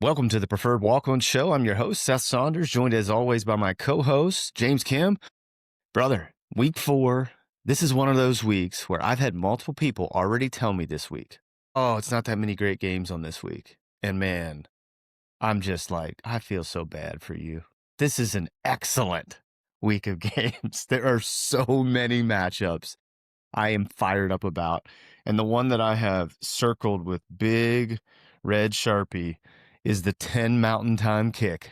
Welcome to the Preferred Walk-On Show. I'm your host, Seth Saunders, joined as always by my co-host, James Kim. Brother, week 4, this is one of those weeks where I've had multiple people already tell me this week, oh, it's not that many great games on this week. And man, I'm just like, I feel so bad for you. This is an excellent week of games. There are so many matchups I am fired up about. And the one that I have circled with big red Sharpie is the 10 Mountain Time kick.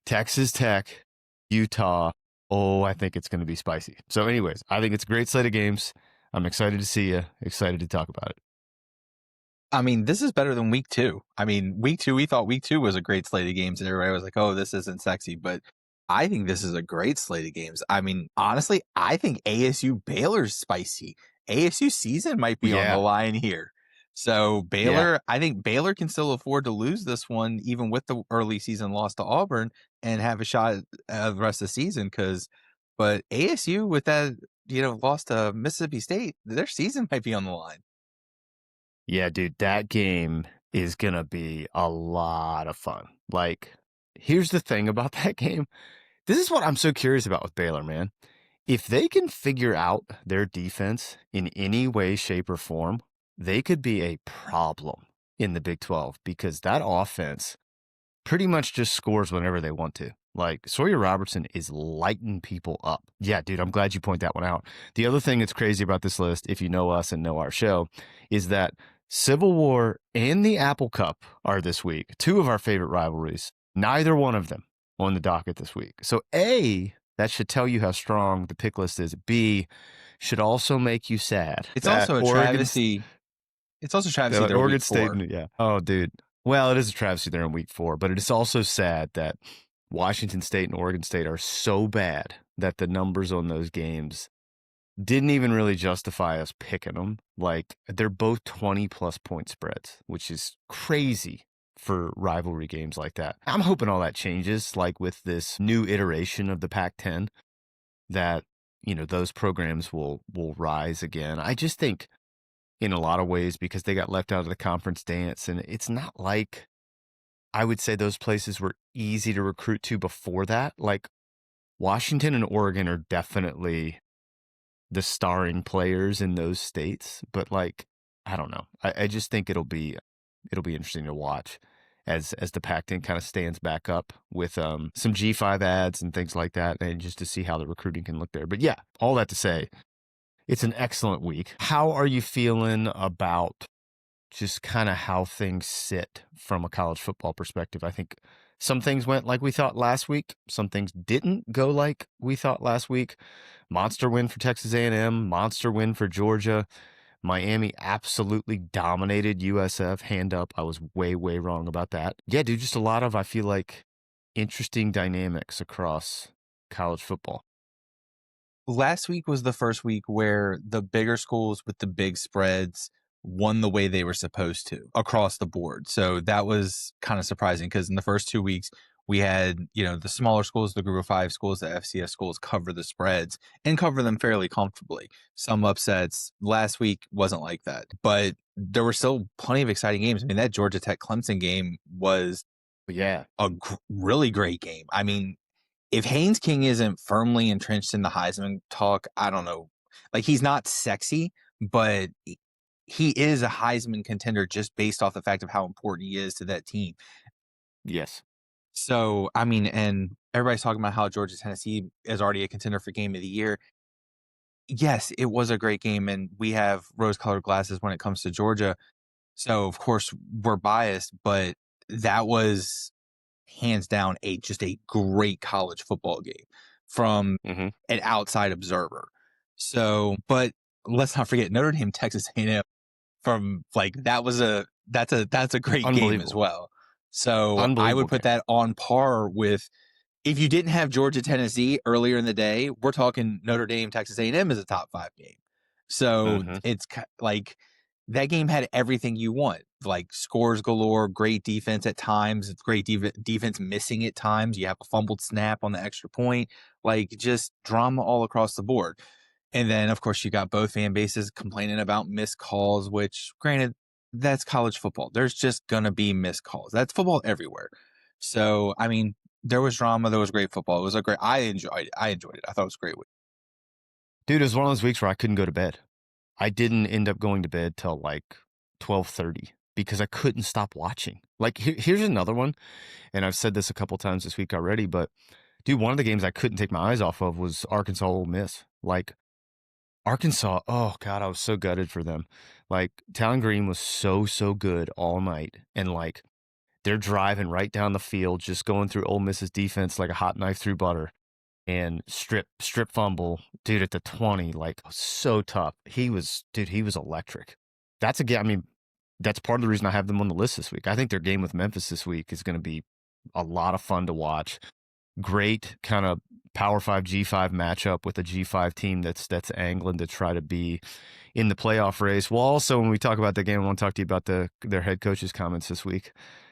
Texas Tech, Utah. Oh, I think it's going to be spicy. So anyways, I think it's a great slate of games. I'm excited to see you. Excited to talk about it. I mean, this is better than week 2. I mean, week 2, we thought week 2 was a great slate of games, and everybody was like, oh, this isn't sexy. But I think this is a great slate of games. I mean, honestly, I think ASU Baylor's spicy. ASU season might be on the line here. So Baylor, I think Baylor can still afford to lose this one, even with the early season loss to Auburn, and have a shot at the rest of the season. But ASU with that, loss to Mississippi State, their season might be on the line. Yeah, dude, that game is going to be a lot of fun. Like, here's the thing about that game. This is what I'm so curious about with Baylor, man. If they can figure out their defense in any way, shape, or form, they could be a problem in the Big 12 because that offense pretty much just scores whenever they want to. Like, Sawyer Robertson is lighting people up. Yeah, dude, I'm glad you point that one out. The other thing that's crazy about this list, if you know us and know our show, is that Civil War and the Apple Cup are this week. 2 of our favorite rivalries. Neither one of them on the docket this week. So A, that should tell you how strong the pick list is. B, should also make you sad. It's also a travesty. It's also a travesty they're Oregon week 4. State, yeah. Oh, dude. Well, it is a travesty they're in week 4, but it is also sad that Washington State and Oregon State are so bad that the numbers on those games didn't even really justify us picking them. Like, they're both 20-plus point spreads, which is crazy for rivalry games like that. I'm hoping all that changes, like with this new iteration of the Pac-10, that, those programs will rise again. I just think in a lot of ways because they got left out of the conference dance, and it's not like I would say those places were easy to recruit to before that. Like, Washington and Oregon are definitely the starring players in those states, but like, I don't know. I just think it'll be interesting to watch as the Pac-10 kind of stands back up with some G5 ads and things like that, and just to see how the recruiting can look there. But yeah, all that to say, it's an excellent week. How are you feeling about just kind of how things sit from a college football perspective? I think some things went like we thought last week. Some things didn't go like we thought last week. Monster win for Texas A&M. Monster win for Georgia. Miami absolutely dominated USF. Hand up. I was way, way wrong about that. Yeah, dude, just a lot of, I feel like, interesting dynamics across college football. Last week was the first week where the bigger schools with the big spreads won the way they were supposed to across the board. So that was kind of surprising because in the first 2 weeks, we had, the smaller schools, the group of 5 schools, the FCS schools cover the spreads and cover them fairly comfortably. Some upsets. Last week wasn't like that, but there were still plenty of exciting games. I mean, that Georgia Tech Clemson game was a really great game. I mean, if Haynes King isn't firmly entrenched in the Heisman talk, I don't know. Like, he's not sexy, but he is a Heisman contender just based off the fact of how important he is to that team. Yes. So, I mean, and everybody's talking about how Georgia Tennessee is already a contender for game of the year. Yes, it was a great game, and we have rose-colored glasses when it comes to Georgia. So, of course, we're biased, but that was hands down just a great college football game from an outside observer. So, but let's not forget Notre Dame, Texas A&M from that's a great game as well. So I would put that on par with, if you didn't have Georgia, Tennessee earlier in the day, we're talking Notre Dame, Texas A&M is a top 5 game. So it's like, that game had everything you want, like scores galore, great defense at times. It's great defense missing at times. You have a fumbled snap on the extra point, like just drama all across the board. And then, of course, you got both fan bases complaining about missed calls, which, granted, that's college football. There's just going to be missed calls. That's football everywhere. So, I mean, there was drama. There was great football. It was a great, I enjoyed it. I thought it was a great week. Dude, it was one of those weeks where I couldn't go to bed. I didn't end up going to bed till like 12:30 because I couldn't stop watching. Like, here's another one, and I've said this a couple times this week already, but dude, one of the games I couldn't take my eyes off of was Arkansas Ole Miss. Like, Arkansas, oh God, I was so gutted for them. Like, Talon Green was so good all night, and like, they're driving right down the field, just going through Ole Miss's defense like a hot knife through butter. And strip fumble, dude, at the 20, like, so tough. He was electric. That's that's part of the reason I have them on the list this week. I think their game with Memphis this week is going to be a lot of fun to watch. Great kind of Power 5 G5 matchup with a G5 team that's angling to try to be in the playoff race. Well, also, when we talk about the game, I want to talk to you about their head coach's comments this week.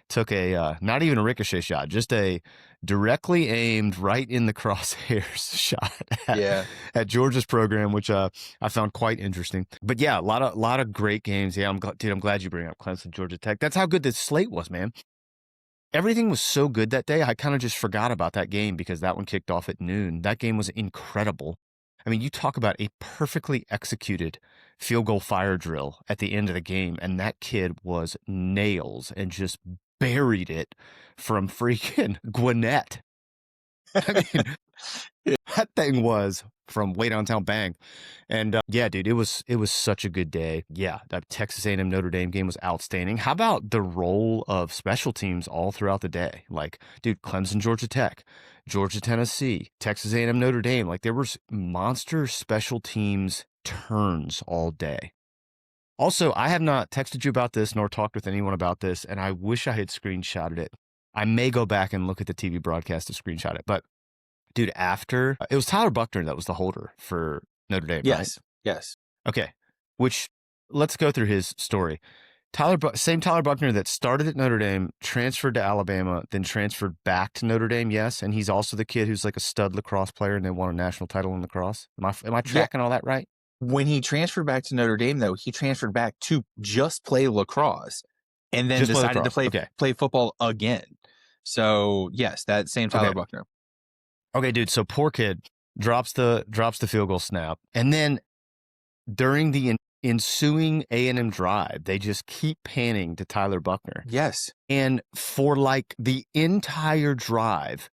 Took a not even a ricochet shot, just a directly aimed right in the crosshairs shot at Georgia's program, which I found quite interesting. But yeah, a lot of great games. Yeah, I'm glad you bring up Clemson, Georgia Tech. That's how good the slate was, man. Everything was so good that day. I kind of just forgot about that game because that one kicked off at noon. That game was incredible. I mean, you talk about a perfectly executed field goal fire drill at the end of the game, and that kid was nails and just buried it from freaking Gwinnett. I mean, that thing was from way downtown, bang. And yeah, dude, it was such a good day. Yeah, that Texas A&M Notre Dame game was outstanding. How about the role of special teams all throughout the day? Like, dude, Clemson, Georgia Tech, Georgia, Tennessee, Texas A&M Notre Dame. Like, there was monster special teams turns all day. Also, I have not texted you about this nor talked with anyone about this, and I wish I had screenshotted it. I may go back and look at the TV broadcast to screenshot it. But, dude, after it was Tyler Buchner that was the holder for Notre Dame, right? Yes. Okay. Which, let's go through his story. Same Tyler Buchner that started at Notre Dame, transferred to Alabama, then transferred back to Notre Dame, yes? And he's also the kid who's like a stud lacrosse player and they won a national title in lacrosse. Am I tracking all that right? When he transferred back to Notre Dame, though, he transferred back to just play lacrosse and then Just decided to play football again. So, yes, that same Tyler Buchner. Okay, dude, so poor kid drops the field goal snap. And then during the ensuing A&M drive, they just keep panning to Tyler Buchner. Yes. And for like the entire drive,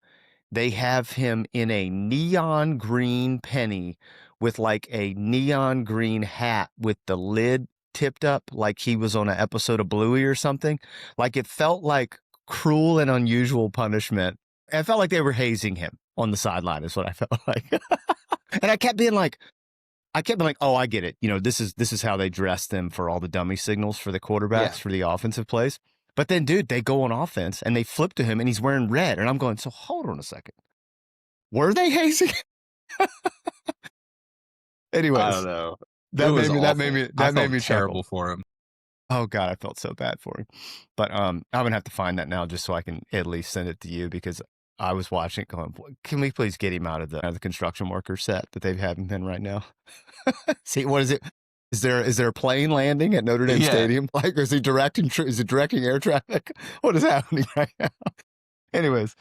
they have him in a neon green penny with like a neon green hat with the lid tipped up like he was on an episode of Bluey or something. Like, it felt like cruel and unusual punishment. I felt like they were hazing him on the sideline is what I felt like. And I kept being like, oh, I get it. You know, this is how they dress them for all the dummy signals for the quarterbacks, for the offensive plays. But then, dude, they go on offense and they flip to him and he's wearing red. And I'm going, so hold on a second. Were they hazing? Anyways, I don't know. That made me terrible for him. Oh God, I felt so bad for him. But I'm gonna have to find that now just so I can at least send it to you because I was watching it going, can we please get him out of the construction worker set that they've had him in right now? See, what is it? Is there a plane landing at Notre Dame Stadium? Like, is he directing air traffic? What is happening right now? Anyways,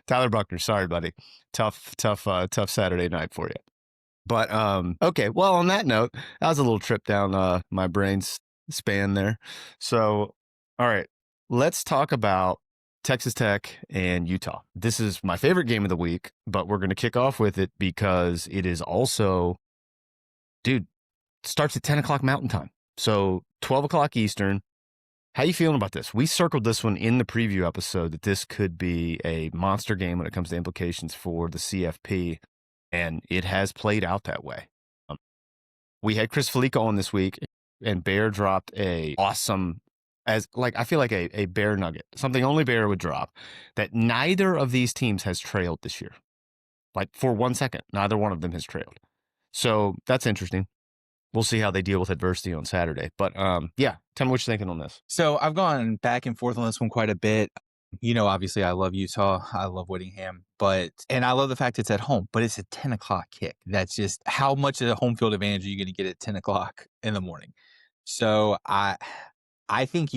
Tyler Buchner, sorry, buddy. Tough Saturday night for you. But okay, well, on that note, that was a little trip down my brain's span there. So, all right, let's talk about Texas Tech and Utah. This is my favorite game of the week, but we're going to kick off with it because it is also, dude, starts at 10 o'clock Mountain Time. So 12 o'clock Eastern. How you feeling about this? We circled this one in the preview episode that this could be a monster game when it comes to implications for the CFP, and it has played out that way. We had Chris Felica on this week, and Bear dropped a awesome, I feel like a Bear nugget, something only Bear would drop, that neither of these teams has trailed this year. Like, for 1 second, neither one of them has trailed. So that's interesting. We'll see how they deal with adversity on Saturday. But yeah, tell me what you're thinking on this. So I've gone back and forth on this one quite a bit. You know, obviously I love Utah. I love Whittingham, and I love the fact it's at home, but it's a 10 o'clock kick. That's just how much of a home field advantage are you going to get at 10 o'clock in the morning? So I think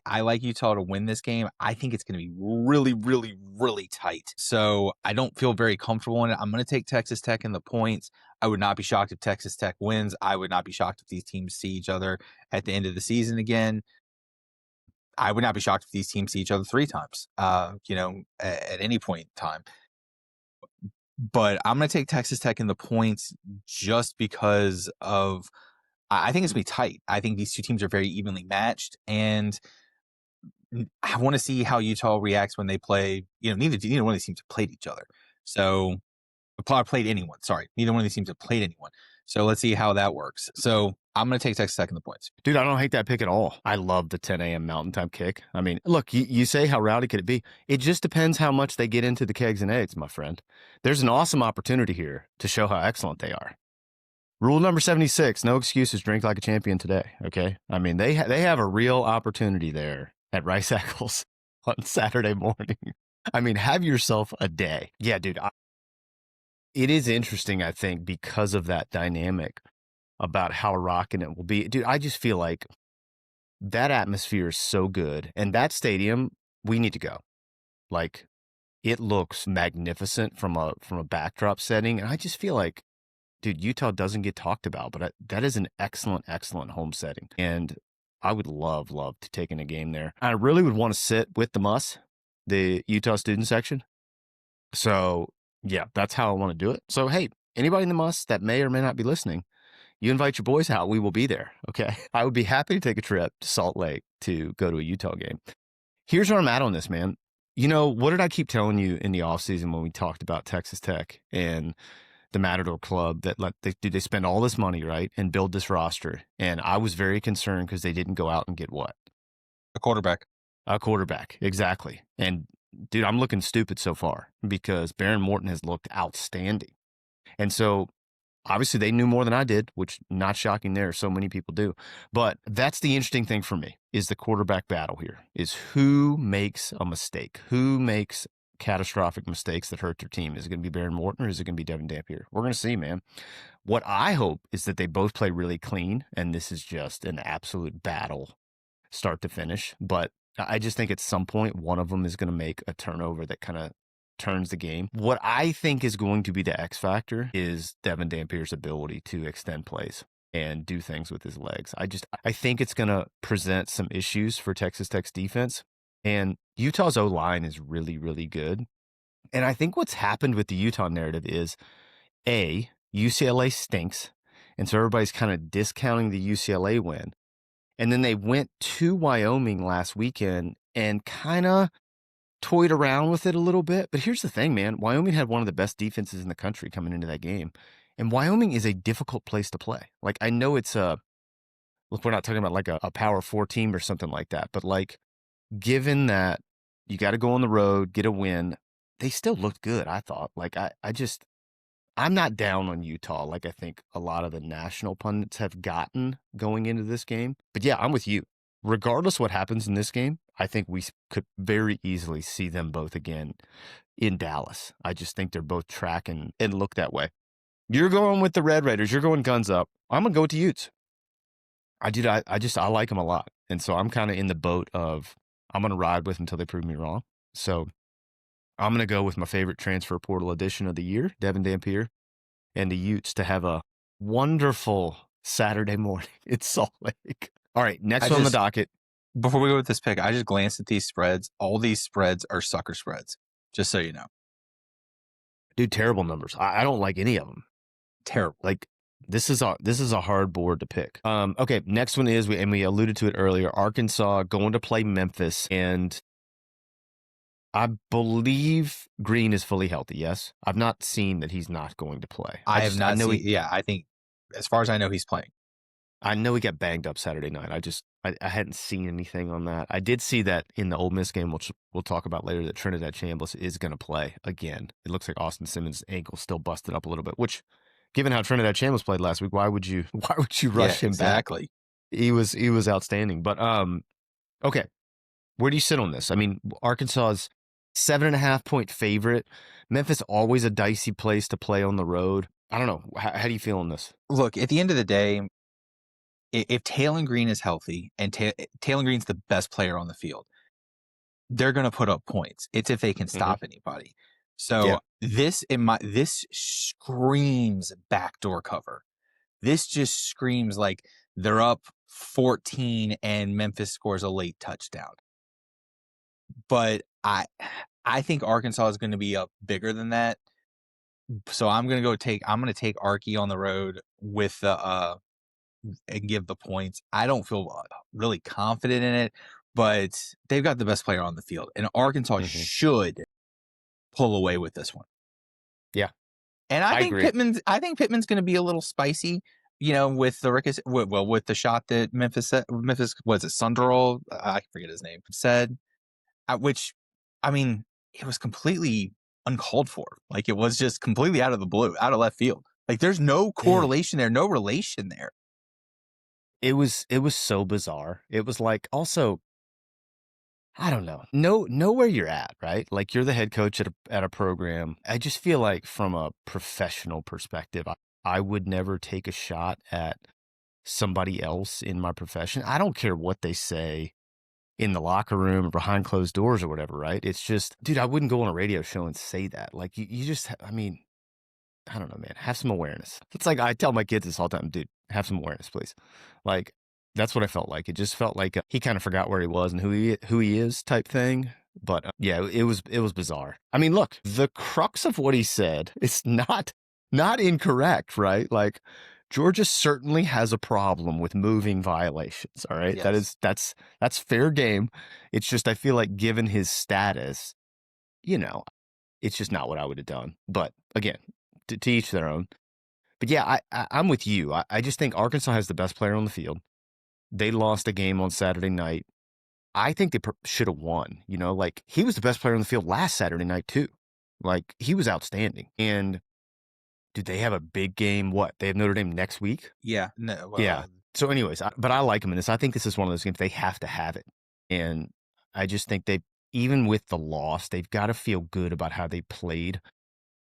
I like Utah to win this game. I think it's going to be really, really, really tight. So I don't feel very comfortable in it. I'm going to take Texas Tech in the points. I would not be shocked if Texas Tech wins. I would not be shocked if these teams see each other at the end of the season again. I would not be shocked if these teams see each other 3 times, at any point in time. But I'm going to take Texas Tech in the points just because of I think it's going to be tight. I think these two teams are very evenly matched, and I want to see how Utah reacts when they play. Neither one of these teams have played each other. So, played anyone. Sorry, neither one of these teams have played anyone. So let's see how that works. So I'm going to take Texas Tech in the points. Dude, I don't hate that pick at all. I love the 10 a.m. Mountain Time kick. I mean, look, you say how rowdy could it be? It just depends how much they get into the kegs and eggs, my friend. There's an awesome opportunity here to show how excellent they are. Rule number 76, no excuses, drink like a champion today, okay? I mean, they have a real opportunity there at Rice Eccles on Saturday morning. I mean, have yourself a day. Yeah, dude, it is interesting, I think, because of that dynamic about how rocking it will be. Dude, I just feel like that atmosphere is so good. And that stadium, we need to go. Like, it looks magnificent from a backdrop setting. And I just feel like, dude, Utah doesn't get talked about, but that is an excellent, excellent home setting. And I would love to take in a game there. I really would want to sit with the MUS, the Utah student section. So, yeah, that's how I want to do it. So, hey, anybody in the MUS that may or may not be listening, you invite your boys out, we will be there, okay? I would be happy to take a trip to Salt Lake to go to a Utah game. Here's where I'm at on this, man. What did I keep telling you in the offseason when we talked about Texas Tech and the Matador Club that they spend all this money, right, and build this roster? And I was very concerned because they didn't go out and get what? A quarterback. A quarterback, exactly. And, dude, I'm looking stupid so far because Baron Morton has looked outstanding. And so, obviously, they knew more than I did, which not shocking there. So many people do. But that's the interesting thing for me is the quarterback battle here is who makes a mistake, who makes catastrophic mistakes that hurt their team. Is it going to be Baron Morton or is it going to be Devin Dampier? We're going to see, man. What I hope is that they both play really clean, and this is just an absolute battle start to finish. But I just think at some point, one of them is going to make a turnover that kind of turns the game. What I think is going to be the X factor is Devin Dampier's ability to extend plays and do things with his legs. I think it's going to present some issues for Texas Tech's defense. And Utah's O-line is really, really good. And I think what's happened with the Utah narrative is, A, UCLA stinks. And so everybody's kind of discounting the UCLA win. And then they went to Wyoming last weekend and kind of toyed around with it a little bit. But here's the thing, man. Wyoming had one of the best defenses in the country coming into that game. And Wyoming is a difficult place to play. Like, I know it's look, we're not talking about like a Power 4 team or something like that. But like, given that you got to go on the road, get a win, they still looked good, I thought. Like, I'm not down on Utah like I think a lot of the national pundits have gotten going into this game. But yeah, I'm with you. Regardless what happens in this game, I think we could very easily see them both again in Dallas. I just think they're both tracking and look that way. You're going with the Red Raiders. You're going guns up. I'm going to go with the Utes. I like them a lot. And so I'm kind of in the boat of I'm going to ride with them until they prove me wrong. So I'm going to go with my favorite transfer portal edition of the year, Devin Dampier, and the Utes to have a wonderful Saturday morning in Salt Lake. All right, next on the docket. Before we go with this pick, I just glanced at these spreads. All these spreads are sucker spreads, just so you know. Dude, terrible numbers. I don't like any of them. Terrible. Like, this is a hard board to pick. Okay, next one is, we alluded to it earlier, Arkansas going to play Memphis, and I believe Green is fully healthy, yes? I've not seen that he's not going to play. I have not seen. Yeah, I think, as far as I know, he's playing. I know he got banged up Saturday night. I hadn't seen anything on that. I did see that in the Ole Miss game, which we'll talk about later, that Trinidad Chambliss is going to play again. It looks like Austin Simmons' ankle still busted up a little bit, which, given how Trinidad Chambliss played last week, why would you rush him back? He was outstanding. But okay, where do you sit on this? I mean, Arkansas's 7.5-point favorite. Memphis always a dicey place to play on the road. I don't know. How do you feel on this? Look, at the end of the day, if Taylor Green is healthy and Taylor Green's the best player on the field, they're going to put up points. It's if they can stop anybody. So this screams backdoor cover. This just screams like they're up 14 and Memphis scores a late touchdown. But I think Arkansas is going to be up bigger than that. So I'm going to take Arky on the road with the and give the points. I don't feel really confident in it, but they've got the best player on the field, and Arkansas should pull away with this one. Yeah, and I think agree. Pittman's going to be a little spicy, with the with the shot that Memphis was it Sunderall? I forget his name said, which I mean it was completely uncalled for. Like it was just completely out of the blue, out of left field. Like there's no correlation there, no relation there. It was so bizarre. It was like also, I don't know. Know where you're at, right? Like you're the head coach at a program. I just feel like from a professional perspective, I would never take a shot at somebody else in my profession. I don't care what they say in the locker room or behind closed doors or whatever, right? It's just, dude, I wouldn't go on a radio show and say that. Like you just, I mean, I don't know, man. Have some awareness. It's like I tell my kids this all the time, dude. Have some awareness, please. Like that's what I felt like. It just felt like he kind of forgot where he was and who he is, type thing. But yeah, it was bizarre. I mean, look, the crux of what he said is not incorrect, right? Like Georgia certainly has a problem with moving violations. All right, yes. that's fair game. It's just I feel like given his status, it's just not what I would have done. But again, to each their own. But yeah, I'm with you. I just think Arkansas has the best player on the field. They lost a game on Saturday night. I think they should have won. Like he was the best player on the field last Saturday night too. Like he was outstanding. And do they have a big game? What, they have Notre Dame next week? Yeah. No. Yeah. So, anyways, but I like them in this. I think this is one of those games they have to have it, and I just think even with the loss, they've got to feel good about how they played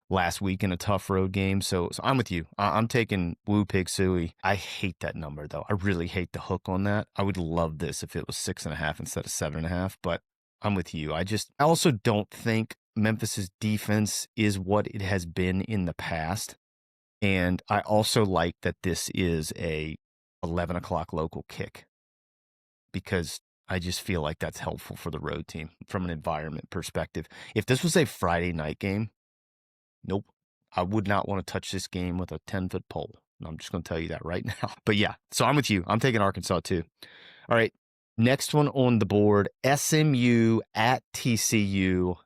last week in a tough road game. So I'm with you. I'm taking Woo Pig Sooie. I hate that number though. I really hate the hook on that. I would love this if it was 6.5 instead of 7.5, but I'm with you. I also don't think Memphis's defense is what it has been in the past. And I also like that this is a 11 o'clock local kick because I just feel like that's helpful for the road team from an environment perspective. If this was a Friday night game, nope. I would not want to touch this game with a 10-foot pole. I'm just going to tell you that right now. But yeah, so I'm with you. I'm taking Arkansas too. All right. Next one on the board, SMU at TCU.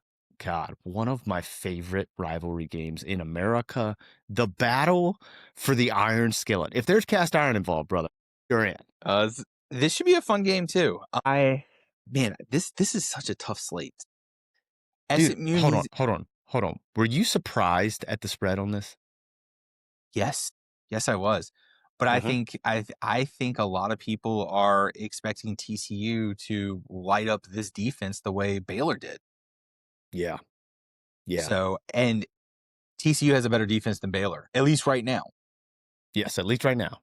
God, one of my favorite rivalry games in America. The battle for the Iron Skillet. If there's cast iron involved, brother, you're in. This should be a fun game too. This is such a tough slate. Dude, hold on. Were you surprised at the spread on this? Yes, I was. But I think a lot of people are expecting TCU to light up this defense the way Baylor did. Yeah. So, and TCU has a better defense than Baylor, at least right now. Yes, at least right now.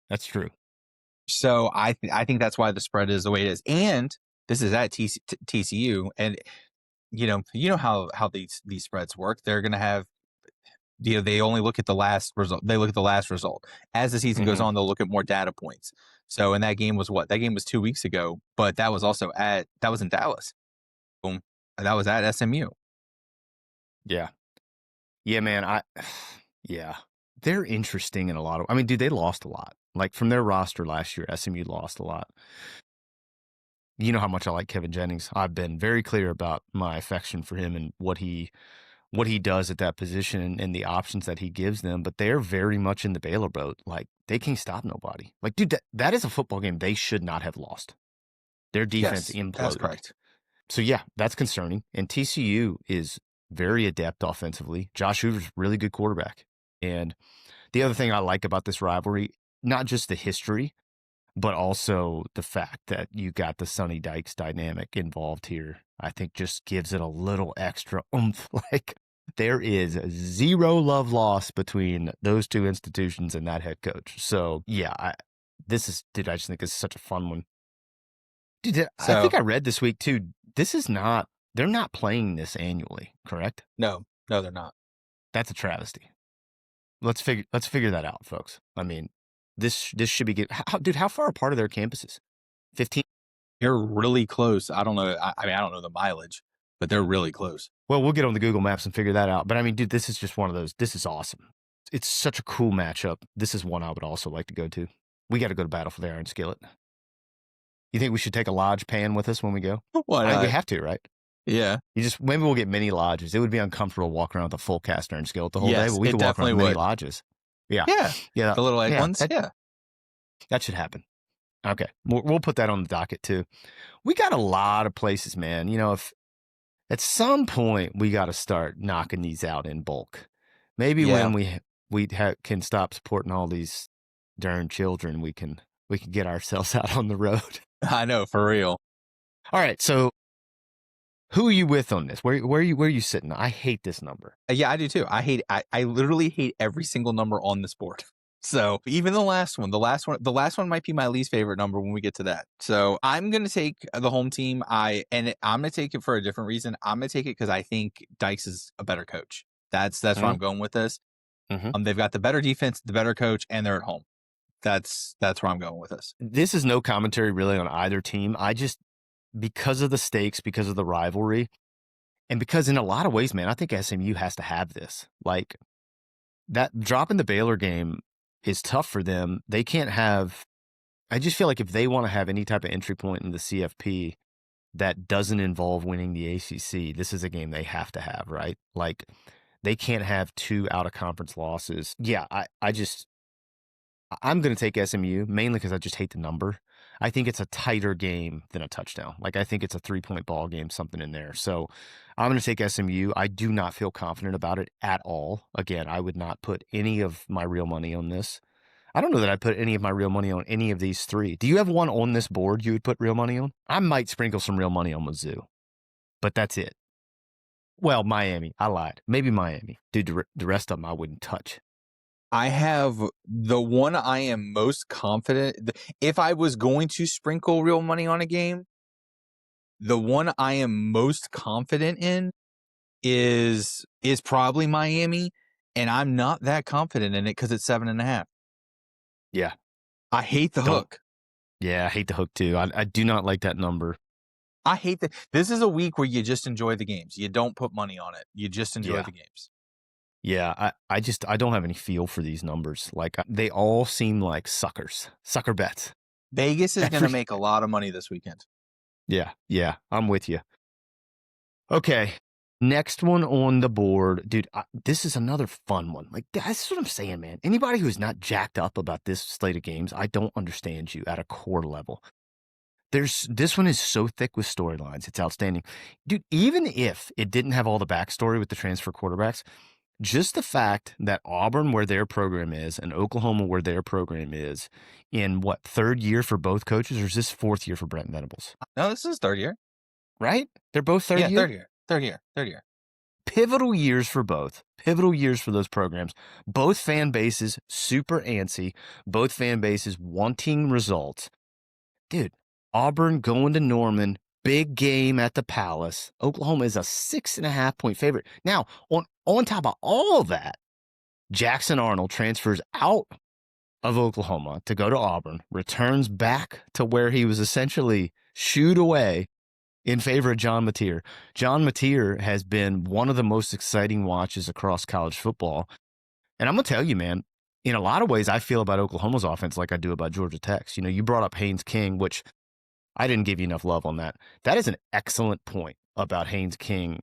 That's true. So I think that's why the spread is the way it is. And this is at TCU, and you know how these spreads work. They're going to have, they only look at the last result. They look at the last result. As the season goes on, they'll look at more data points. So, and that game was what? That game was 2 weeks ago, but that was also that was in Dallas. Boom. That was at SMU. Yeah. Yeah, man. Yeah. They're interesting in a lot of, I mean, dude, they lost a lot. Like from their roster last year, SMU lost a lot. You know how much I like Kevin Jennings. I've been very clear about my affection for him and what he does at that position and the options that he gives them, but they're very much in the Baylor boat. Like they can't stop nobody. Like, dude, that is a football game they should not have lost. Their defense imploded. That's correct. So yeah, that's concerning. And TCU is very adept offensively. Josh Hoover's really good quarterback. And the other thing I like about this rivalry, not just the history, but also the fact that you got the Sonny Dykes dynamic involved here, I think just gives it a little extra oomph. Like there is zero love lost between those two institutions and that head coach. So yeah, This is, dude, I just think this is such a fun one. Dude, I So think I read this week too. They're not playing this annually, correct? no, they're not. That's a travesty. Let's figure that out, folks. I mean, this should be good. Dude, how far apart are their campuses? 15? You're really close. I don't know. I mean, I don't know the mileage, but they're really close. Well, we'll get on the Google Maps and figure that out. But I mean, dude, this is just one of those. This is awesome. It's such a cool matchup. This is one I would also like to go to. We got to go to battle for the Iron Skillet. You think we should take a lodge pan with us when we go? Why not? We have to, right? Yeah. Maybe we'll get mini lodges. It would be uncomfortable walking around with a full cast Iron Skillet the whole day, but we could walk around with mini lodges. Yeah. Yeah. The little egg ones. That should happen. Okay. We'll put that on the docket too. We got a lot of places, man. You know, if at some point we got to start knocking these out in bulk. Maybe when we can stop supporting all these darn children, we can get ourselves out on the road. I know, for real. All right, so who are you with on this? Where are you sitting? I hate this number. Yeah, I do too. I literally hate every single number on this board. So even the last one might be my least favorite number when we get to that. So I'm going to take the home team. I'm going to take it for a different reason. I'm going to take it because I think Dykes is a better coach. That's where I'm going with this. Mm-hmm. They've got the better defense, the better coach, and they're at home. That's where I'm going with this. This is no commentary really on either team. Because of the stakes, because of the rivalry, and because in a lot of ways, man, I think SMU has to have this. Like, that dropping the Baylor game is tough for them. They can't have. I just feel like if they want to have any type of entry point in the CFP that doesn't involve winning the ACC, this is a game they have to have, right? Like, they can't have 2 out of conference losses. Yeah, I'm going to take SMU mainly because I just hate the number. I think it's a tighter game than a touchdown. Like, I think it's a 3-point ball game, something in there. So I'm going to take SMU. I do not feel confident about it at all. Again, I would not put any of my real money on this. I don't know that I'd put any of my real money on any of these 3. Do you have one on this board you would put real money on? I might sprinkle some real money on Mizzou, but that's it. Well, Miami. I lied. Maybe Miami. Dude, the rest of them I wouldn't touch. I have the one I am most confident. If I was going to sprinkle real money on a game, the one I am most confident in is probably Miami, and I'm not that confident in it because it's 7.5. Yeah. I hate the hook. Yeah, I hate the hook too. I do not like that number. I hate that. This is a week where you just enjoy the games. You don't put money on it. You just enjoy the games. Yeah, I don't have any feel for these numbers. Like, they all seem like sucker bets. Vegas is going to make a lot of money this weekend. Yeah, I'm with you. Okay, next one on the board. Dude, this is another fun one. Like, that's what I'm saying, man. Anybody who's not jacked up about this slate of games, I don't understand you at a core level. This one is so thick with storylines. It's outstanding. Dude, even if it didn't have all the backstory with the transfer quarterbacks, just the fact that Auburn, where their program is, and Oklahoma, where their program is, in what, 3rd year for both coaches, or is this 4th year for Brent Venables? No, this is 3rd year. Right? They're both 3rd year? Yeah, third year. Pivotal years for both. Pivotal years for those programs. Both fan bases super antsy. Both fan bases wanting results. Dude, Auburn going to Norman. Big game at the Palace. Oklahoma is a 6.5-point favorite. Now, on top of all of that, Jackson Arnold transfers out of Oklahoma to go to Auburn, returns back to where he was essentially shooed away in favor of John Mateer. John Mateer has been one of the most exciting watches across college football. And I'm going to tell you, man, in a lot of ways, I feel about Oklahoma's offense like I do about Georgia Tech's. You know, you brought up Haynes King, which I didn't give you enough love on that. That is an excellent point about Haynes King.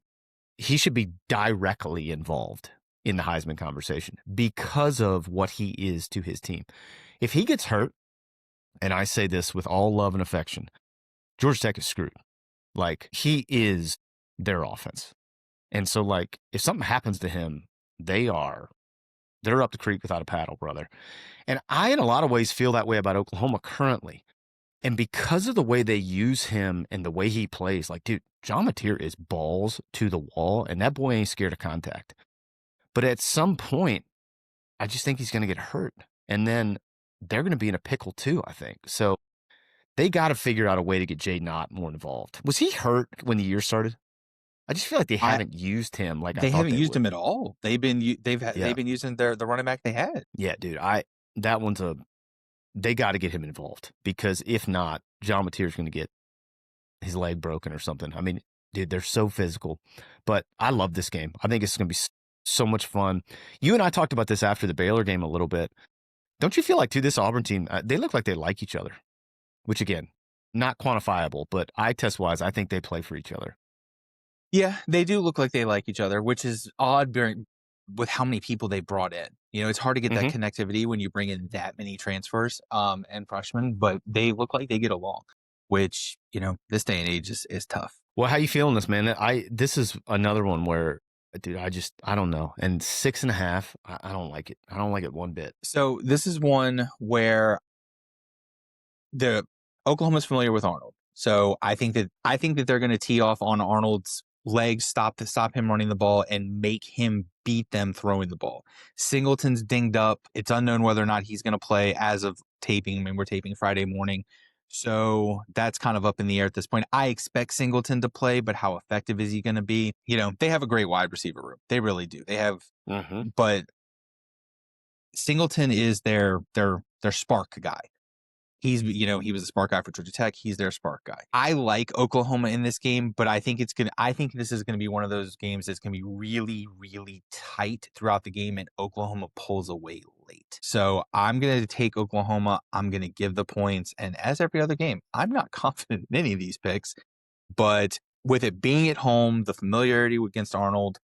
He should be directly involved in the Heisman conversation because of what he is to his team. If he gets hurt, and I say this with all love and affection, Georgia Tech is screwed. Like, he is their offense. And so, like, if something happens to him, they're up the creek without a paddle, brother. And I, in a lot of ways, feel that way about Oklahoma currently. And because of the way they use him and the way he plays, like, dude, John Mateer is balls to the wall, and that boy ain't scared of contact. But at some point, I just think he's going to get hurt. And then they're going to be in a pickle too, I think. So they got to figure out a way to get Jay Knott more involved. Was he hurt when the year started? I just feel like they I haven't used him like I They thought haven't they used would. him at all. They've been Yeah. using the running back they had. Yeah, dude. That one's they got to get him involved because if not, John Mateer's going to get his leg broken or something. I mean, dude, they're so physical. But I love this game. I think it's going to be so much fun. You and I talked about this after the Baylor game a little bit. Don't you feel like, too, this Auburn team, they look like they like each other, which, again, not quantifiable, but eye test wise, I think they play for each other. Yeah, they do look like they like each other, which is odd with how many people they brought in. You know, it's hard to get that connectivity when you bring in that many transfers and freshmen, but they look like they get along, which, you know, this day and age is tough. Well, how you feeling this, man? This is another one where, dude, I don't know. And 6.5, I don't like it. I don't like it one bit. So this is one where Oklahoma's familiar with Arnold. So I think that they're going to tee off on Arnold's legs, stop him running the ball, and make him beat them throwing the ball. Singleton's dinged up. It's unknown whether or not he's going to play as of taping. I mean, we're taping Friday morning. So that's kind of up in the air at this point. I expect Singleton to play, but how effective is he going to be? You know, they have a great wide receiver room. They really do. They have, but Singleton is their spark guy. He's, you know, he was a spark guy for Georgia Tech. He's their spark guy. I like Oklahoma in this game, but I think this is going to be one of those games that's going to be really, really tight throughout the game, and Oklahoma pulls away late. So I'm going to take Oklahoma. I'm going to give the points. And as every other game, I'm not confident in any of these picks, but with it being at home, the familiarity against Arnold,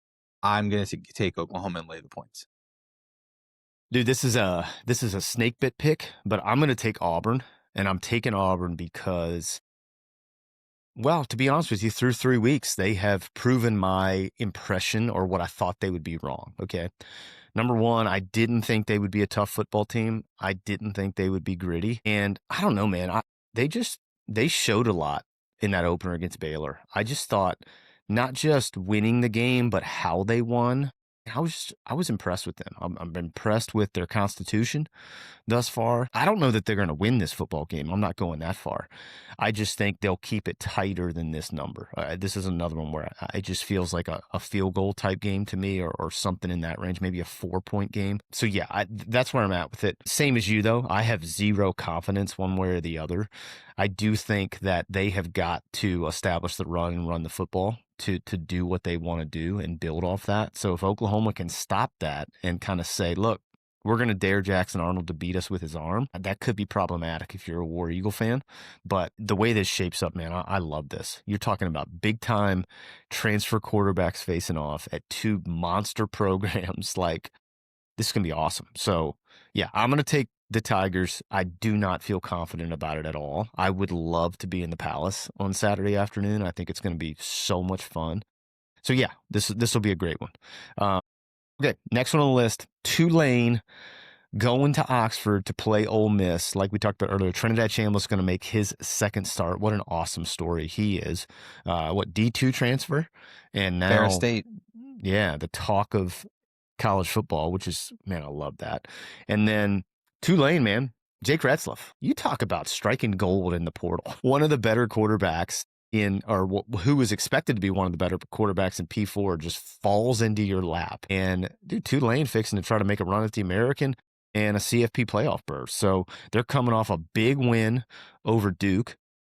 I'm going to take Oklahoma and lay the points. Dude, this is a snake bit pick, but I'm going to take Auburn, and I'm taking Auburn because, well, to be honest with you, through 3 weeks, they have proven my impression or what I thought they would be wrong. Okay. Number one, I didn't think they would be a tough football team. I didn't think they would be gritty. And I don't know, man. They showed a lot in that opener against Baylor. I just thought not just winning the game, but how they won. I was impressed with them. I'm impressed with their constitution thus far. I don't know that they're going to win this football game. I'm not going that far. I just think they'll keep it tighter than this number. This is another one where it just feels like a field goal type game to me, or something in that range, maybe a 4-point game. So yeah, that's where I'm at with it. Same as you though. I have zero confidence one way or the other. I do think that they have got to establish the run and run the football to do what they want to do and build off that. So if Oklahoma can stop that and kind of say, look, we're going to dare Jackson Arnold to beat us with his arm, that could be problematic if you're a War Eagle fan. But the way this shapes up, man, I love this. You're talking about big-time transfer quarterbacks facing off at two monster programs. Like, this is going to be awesome. So, yeah, I'm going to take the Tigers. I do not feel confident about it at all. I would love to be in the Palace on Saturday afternoon. I think it's going to be so much fun. So, yeah, this will be a great one. Okay, next one on the list, Tulane going to Oxford to play Ole Miss. Like we talked about earlier, Trinidad Chambliss going to make his second start. What an awesome story he is. D2 transfer? And now, Ferris State. Yeah, the talk of college football, which is, man, I love that. And then Tulane, man, Jake Retzlaff. You talk about striking gold in the portal. One of the better quarterbacks who was expected to be one of the better quarterbacks in P4 just falls into your lap. And dude, Tulane fixing to try to make a run at the American and a CFP playoff berth. So they're coming off a big win over Duke,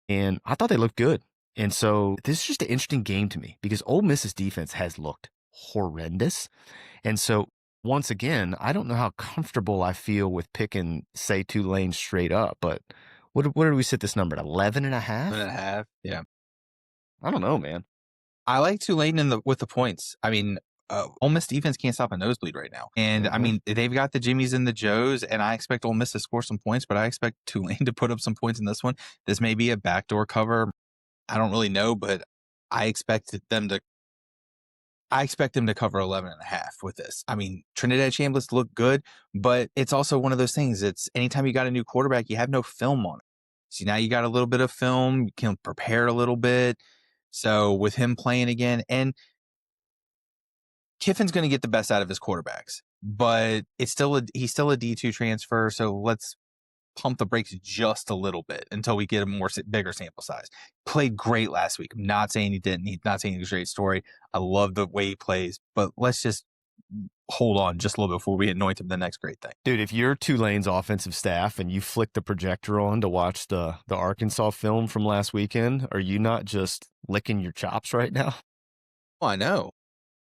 and I thought they looked good. And so this is just an interesting game to me because Ole Miss's defense has looked horrendous. And so once again, I don't know how comfortable I feel with picking, say, Tulane straight up, but what did we set this number at? 11.5? 11.5, yeah. I don't know, man. I like Tulane with the points. I mean, Ole Miss defense can't stop a nosebleed right now. And I mean, they've got the Jimmies and the Joes, and I expect Ole Miss to score some points, but I expect Tulane to put up some points in this one. This may be a backdoor cover. I don't really know, but I expect them to cover 11.5 with this. I mean, Trinidad Chambliss looked good, but it's also one of those things. It's anytime you got a new quarterback, you have no film on it. So now you got a little bit of film, you can prepare a little bit. So with him playing again, and Kiffin's going to get the best out of his quarterbacks, but he's still a D2 transfer. So let's pump the brakes just a little bit until we get a bigger sample size. Played great last week. I'm not saying he didn't. He's not saying he's a great story. I love the way he plays, but let's just hold on just a little bit before we anoint him the next great thing. Dude, if you're Tulane's offensive staff and you flick the projector on to watch the Arkansas film from last weekend, are you not just licking your chops right now? Oh, I know.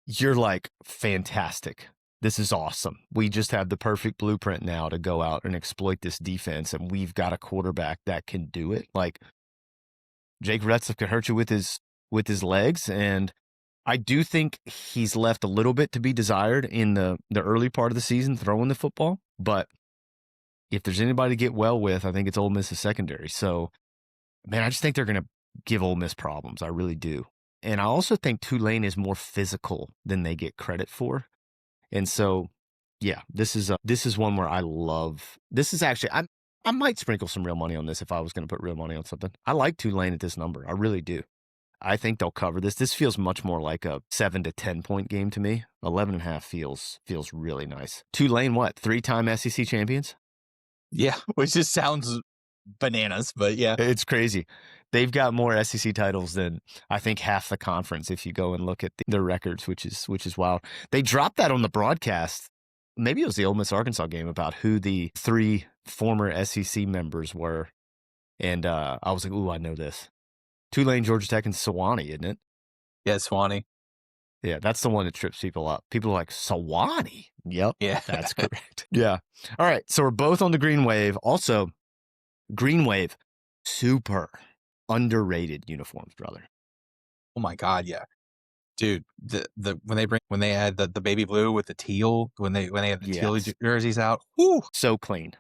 You're like, fantastic. This is awesome. We just have the perfect blueprint now to go out and exploit this defense, and we've got a quarterback that can do it. Like, Jake Retzlaff can hurt you with his legs, and I do think he's left a little bit to be desired in the early part of the season throwing the football. But if there's anybody to get well with, I think it's Ole Miss's secondary. So, man, I just think they're going to give Ole Miss problems. I really do. And I also think Tulane is more physical than they get credit for. And so, yeah, this is one where I love. This is actually I might sprinkle some real money on this if I was going to put real money on something. I like Tulane at this number. I really do. I think they'll cover this. This feels much more like a 7 to 10 point game to me. 11.5 feels really nice. Tulane, what? 3-time SEC champions? Yeah, which just sounds bananas, but yeah, it's crazy. They've got more SEC titles than I think half the conference if you go and look at their records, which is wild. They dropped that on the broadcast. Maybe it was the Ole Miss Arkansas game about who the 3 former SEC members were, and I was like, ooh, I know this. Tulane, Georgia Tech, and Sewanee, isn't it? Yeah, Sewanee. Yeah, that's the one that trips people up. People are like, Sewanee? Yep, yeah, that's correct. Yeah. All right, so we're both on the green wave. Also, green wave, super underrated uniforms, brother. Oh my God, yeah, dude. When they had the baby blue with the teal, when they had the teal jerseys out, whoo, so clean.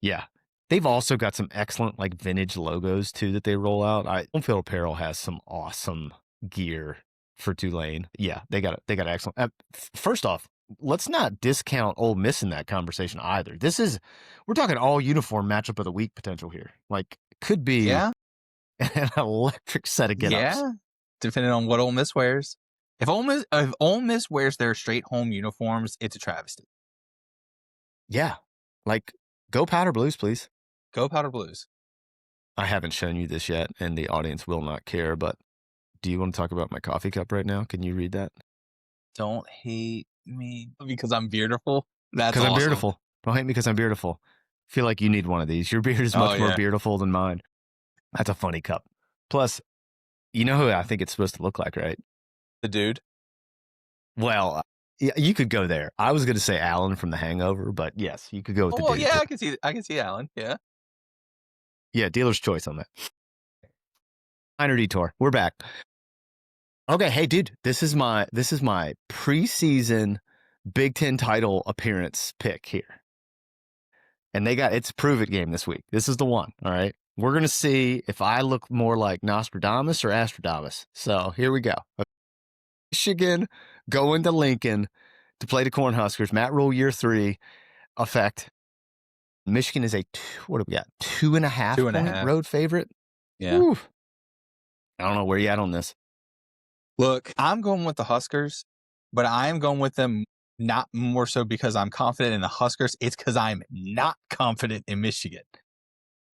Yeah. They've also got some excellent like vintage logos too that they roll out. Homefield Apparel has some awesome gear for Tulane. Yeah, they got excellent. First off, let's not discount Ole Miss in that conversation either. We're talking all uniform matchup of the week potential here. Like, could be an electric set of get-ups. Yeah, depending on what Ole Miss wears. If Ole Miss wears their straight home uniforms, it's a travesty. Yeah, like go powder blues, please. Go powder blues. I haven't shown you this yet, and the audience will not care, but do you want to talk about my coffee cup right now? Can you read that? Don't hate me because I'm beautiful. That's because awesome. I'm beautiful. Don't hate me because I'm beautiful. I feel like you need one of these. Your beard is much more beautiful than mine. That's a funny cup. Plus, you know who I think it's supposed to look like, right? The dude. Well, yeah, you could go there. I was going to say Alan from The Hangover, but yes, you could go with the dude. Yeah, I can see Alan. Yeah. Yeah, dealer's choice on that. Minor detour. We're back. Okay, hey, dude, this is my preseason Big Ten title appearance pick here. And it's a prove it game this week. This is the one, all right? We're going to see if I look more like Nostradamus or Astradamus. So here we go. Michigan going to Lincoln to play the Cornhuskers. Matt Rule year 3 effect. Michigan is what do we got? 2.5 point road favorite. Yeah. Whew. I don't know where you at on this. Look, I'm going with the Huskers, but I am going with them not more so because I'm confident in the Huskers. It's because I'm not confident in Michigan.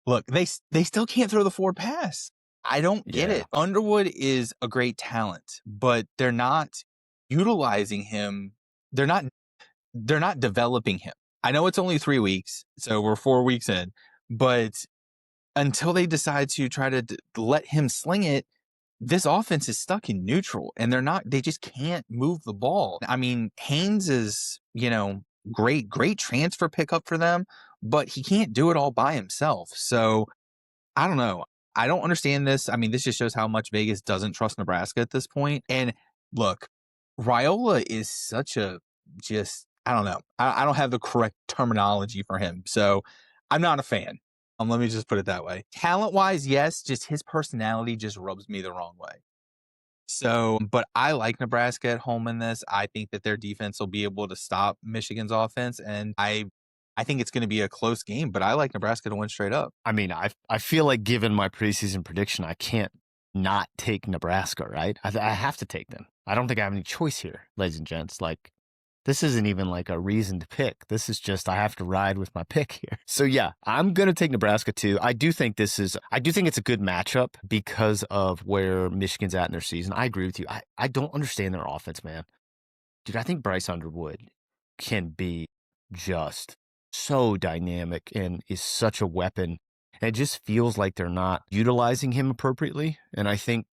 Look, they still can't throw the forward pass. I don't get it. Underwood is a great talent, but they're not utilizing him. They're not developing him. I know it's only 3 weeks, so we're 4 weeks in, but until they decide to try to let him sling it, this offense is stuck in neutral, and they just can't move the ball. I mean, Haynes is, great transfer pickup for them, but he can't do it all by himself. So I don't know. I don't understand this. I mean, this just shows how much Vegas doesn't trust Nebraska at this point. And look, Raiola is such I don't know. I don't have the correct terminology for him. So I'm not a fan. Let me just put it that way. Talent-wise, yes, just his personality just rubs me the wrong way. So, but I like Nebraska at home in this. I think that their defense will be able to stop Michigan's offense, and I think it's going to be a close game, but I like Nebraska to win straight up. I mean, I feel like given my preseason prediction, I can't not take Nebraska, right? I have to take them. I don't think I have any choice here, ladies and gents. Like, This isn't even like a reason to pick. This is just I have to ride with my pick here. So yeah, I'm gonna take Nebraska too. I do think it's a good matchup because of where Michigan's at in their season. I agree with you. I don't understand their offense, man. Dude, I think Bryce Underwood can be just so dynamic and is such a weapon. And it just feels like they're not utilizing him appropriately. And I think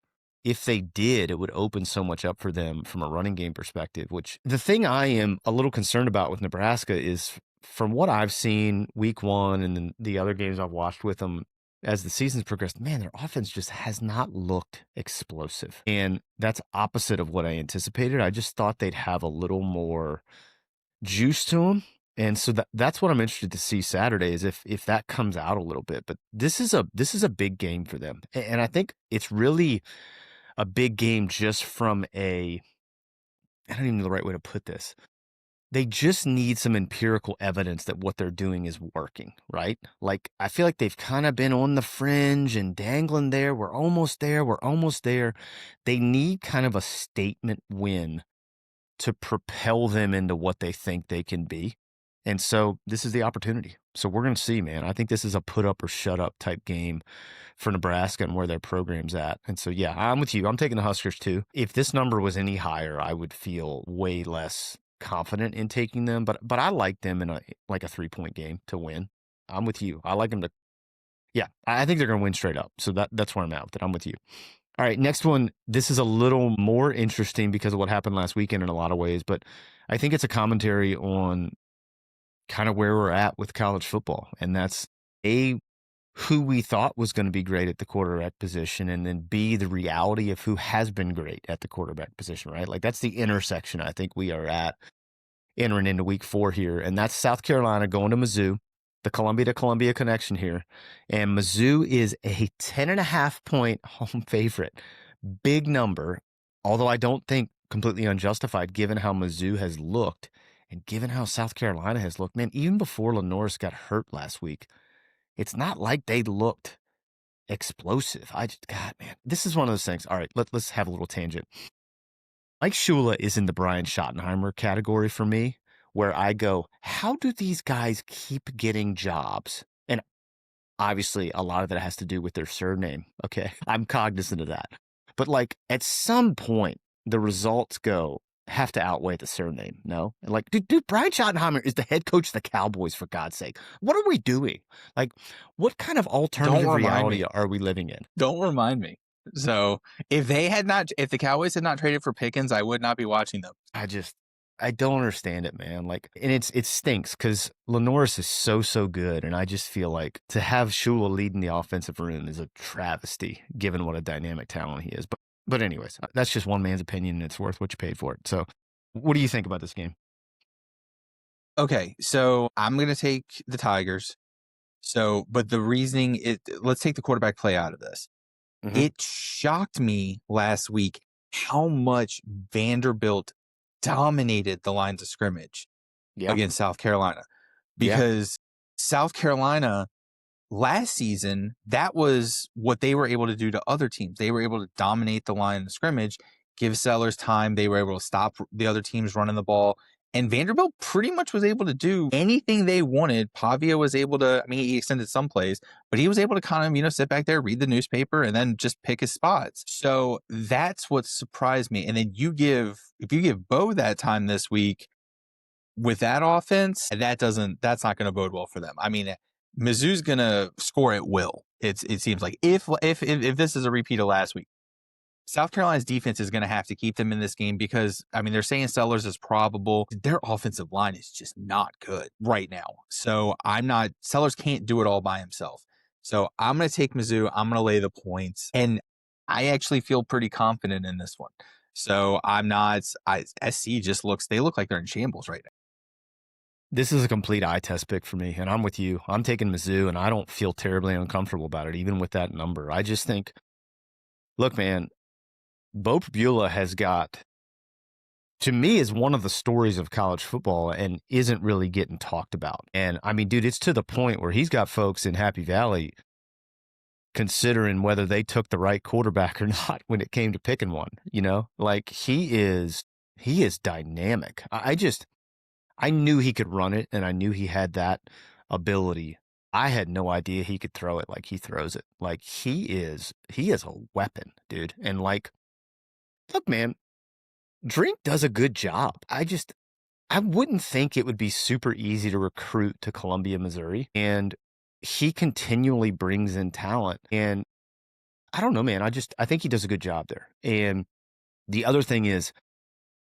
if they did, it would open so much up for them from a running game perspective, which the thing I am a little concerned about with Nebraska is from what I've seen week one and then the other games I've watched with them as the season's progressed, man, their offense just has not looked explosive. And that's opposite of what I anticipated. I just thought they'd have a little more juice to them. And so that's what I'm interested to see Saturday is if that comes out a little bit. But this is a big game for them. And I think it's really a big game just from I don't even know the right way to put this. They just need some empirical evidence that what they're doing is working, right? Like, I feel like they've kind of been on the fringe and dangling there. We're almost there. We're almost there. They need kind of a statement win to propel them into what they think they can be. And so this is the opportunity. So we're going to see, man. I think this is a put up or shut up type game for Nebraska and where their program's at. And so, yeah, I'm with you. I'm taking the Huskers too. If this number was any higher, I would feel way less confident in taking them. But I like them in a 3-point game to win. I'm with you. I like them to. Yeah, I think they're going to win straight up. So that's where I'm at with it. I'm with you. All right, next one. This is a little more interesting because of what happened last weekend in a lot of ways, but I think it's a commentary on kind of where we're at with college football. And that's who we thought was going to be great at the quarterback position, and then B, the reality of who has been great at the quarterback position, right? Like that's the intersection I think we are at entering into week 4 here. And that's South Carolina going to Mizzou, the Columbia to Columbia connection here. And Mizzou is a 10.5-point home favorite. Big number, although I don't think completely unjustified given how Mizzou has looked and given how South Carolina has looked. Man, even before Lenoris got hurt last week, it's not like they looked explosive. God, man, this is one of those things. All right, let's have a little tangent. Mike Shula is in the Brian Schottenheimer category for me, where I go, how do these guys keep getting jobs? And obviously, a lot of that has to do with their surname. Okay, I'm cognizant of that. But like at some point, the results have to outweigh the surname, no? And like, dude, Brian Schottenheimer is the head coach of the Cowboys, for God's sake. What are we doing? Like, what kind of alternative reality are we living in? Don't remind me. So if the Cowboys had not traded for Pickens, I would not be watching them. I don't understand it, man. Like, and it stinks because Lenoris is so good, and I just feel like to have Shula leading the offensive room is a travesty, given what a dynamic talent he is. But anyways, that's just one man's opinion, and it's worth what you paid for it. So, what do you think about this game? Okay, so I'm going to take the Tigers. So, but the reasoning let's take the quarterback play out of this. Mm-hmm. It shocked me last week how much Vanderbilt dominated the lines of scrimmage against South Carolina, because South Carolina last season, that was what they were able to do to other teams. They were able to dominate the line of scrimmage, give Sellers time. They were able to stop the other teams running the ball. And Vanderbilt pretty much was able to do anything they wanted. Pavia was able to, he extended some plays, but he was able to kind of, sit back there, read the newspaper, and then just pick his spots. So that's what surprised me. And then if you give Bo that time this week with that offense, that's not going to bode well for them. Mizzou's going to score at will. It seems like if this is a repeat of last week, South Carolina's defense is going to have to keep them in this game because, they're saying Sellers is probable. Their offensive line is just not good right now. So Sellers can't do it all by himself. So I'm going to take Mizzou. I'm going to lay the points. And I actually feel pretty confident in this one. So SC they look like they're in shambles right now. This is a complete eye test pick for me, and I'm with you. I'm taking Mizzou, and I don't feel terribly uncomfortable about it, even with that number. I just think, look, man, Bo Pribula has got, to me, is one of the stories of college football and isn't really getting talked about. And, dude, it's to the point where he's got folks in Happy Valley considering whether they took the right quarterback or not when it came to picking one, Like, he is dynamic. I knew he could run it, and I knew he had that ability. I had no idea he could throw it like he throws it. Like he is a weapon, dude. And like, look, man, Drink does a good job. I wouldn't think it would be super easy to recruit to Columbia, Missouri. And he continually brings in talent. And I don't know, man. I think he does a good job there. And the other thing is,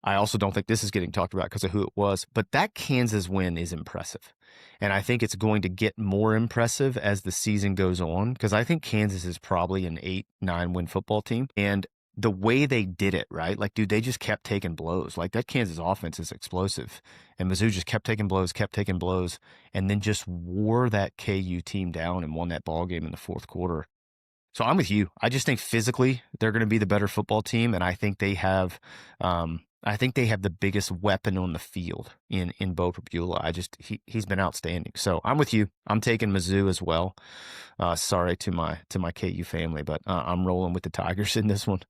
I also don't think this is getting talked about because of who it was, but that Kansas win is impressive. And I think it's going to get more impressive as the season goes on because I think Kansas is probably an 8-9 win football team. And the way they did it, right? Like, dude, they just kept taking blows. Like, that Kansas offense is explosive. And Mizzou just kept taking blows, and then just wore that KU team down and won that ball game in the fourth quarter. So I'm with you. I just think physically they're going to be the better football team, and I think they have the biggest weapon on the field in Bo Prabula. He's been outstanding. So I'm with you. I'm taking Mizzou as well. Sorry to my KU family, but I'm rolling with the Tigers in this one.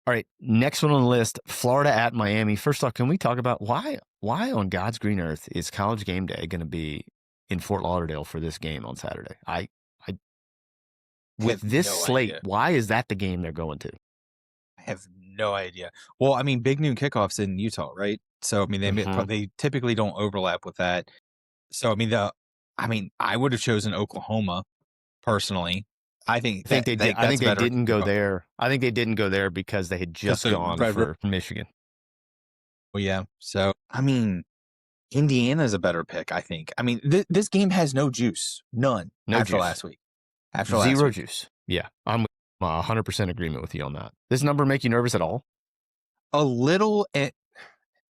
All right, next one on the list: Florida at Miami. First off, can we talk about why on God's green earth is College Game Day going to be in Fort Lauderdale for this game on Saturday? With this slate, why is that the game they're going to? I have no idea. Well, I mean, big noon kickoffs in Utah, right? So I mean, they typically don't overlap with that. So I mean, I would have chosen Oklahoma personally. I think they didn't go there. I think they didn't go there because they had just gone for Michigan. Well, yeah. So I mean, Indiana's a better pick. I think. I mean, this game has no juice, none. After last week. Zero juice. Yeah, I'm 100% agreement with you on that. This number make you nervous at all? A little.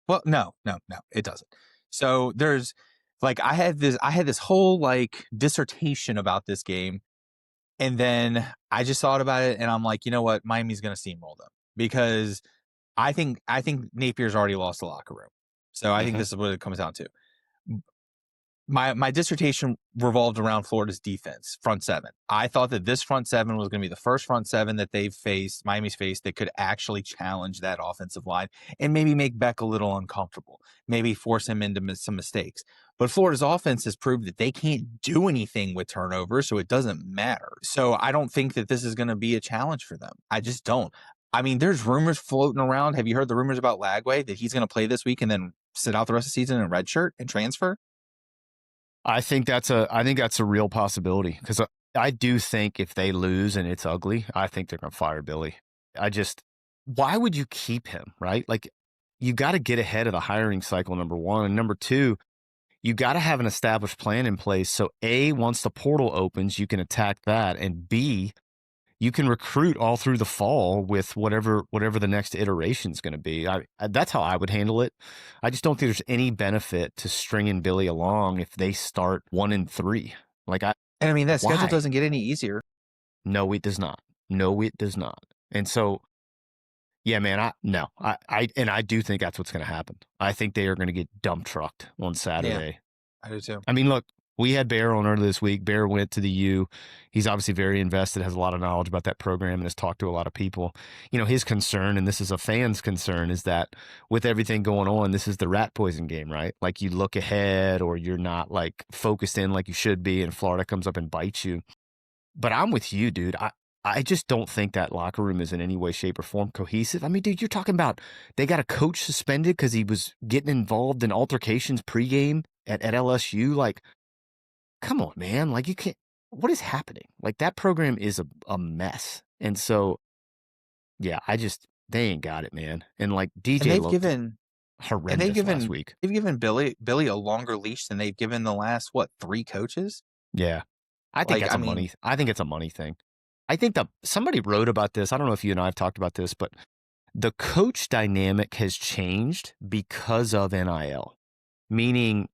Well, no, it doesn't. So there's like I had this whole like dissertation about this game, and then I just thought about it, and I'm like, you know what, Miami's going to steamroll them because I think Napier's already lost the locker room. So I think this is what it comes down to. My dissertation revolved around Florida's defense, front seven. I thought that this front seven was going to be the first front seven that Miami's faced, that could actually challenge that offensive line and maybe make Beck a little uncomfortable, maybe force him into some mistakes. But Florida's offense has proved that they can't do anything with turnovers, so it doesn't matter. So I don't think that this is going to be a challenge for them. I just don't. I mean, there's rumors floating around. Have you heard the rumors about Lagway, that he's going to play this week and then sit out the rest of the season in redshirt and transfer? I think that's a real possibility because I do think if they lose and it's ugly, I think they're going to fire Billy. Why would you keep him, right? Like, you got to get ahead of the hiring cycle, number one. And number two, you got to have an established plan in place. So A, once the portal opens, you can attack that. And B, you can recruit all through the fall with whatever the next iteration is going to be. That's how I would handle it. I just don't think there's any benefit to stringing Billy along if they start 1-3. I mean, that schedule doesn't get any easier. No, it does not. And so, yeah, man, I do think that's what's going to happen. I think they are going to get dump trucked on Saturday. Yeah, I do too. I mean, look, we had Bear on earlier this week. Bear went to the U. He's obviously very invested, has a lot of knowledge about that program, and has talked to a lot of people. You know, his concern, and this is a fan's concern, is that with everything going on, this is the rat poison game, right? Like, you look ahead or you're not, like, focused in like you should be, and Florida comes up and bites you. But I'm with you, dude. I just don't think that locker room is in any way, shape, or form cohesive. I mean, dude, you're talking about they got a coach suspended because he was getting involved in altercations pregame at LSU. Like, come on, man. Like, you can't. What is happening? Like, that program is a mess. And so, yeah, they ain't got it, man. And like DJ looked horrendous last week. They've given Billy a longer leash than they've given the last 3 coaches. Yeah, I think I think it's a money thing. I think somebody wrote about this. I don't know if you and I have talked about this, but the coach dynamic has changed because of NIL. Meaning,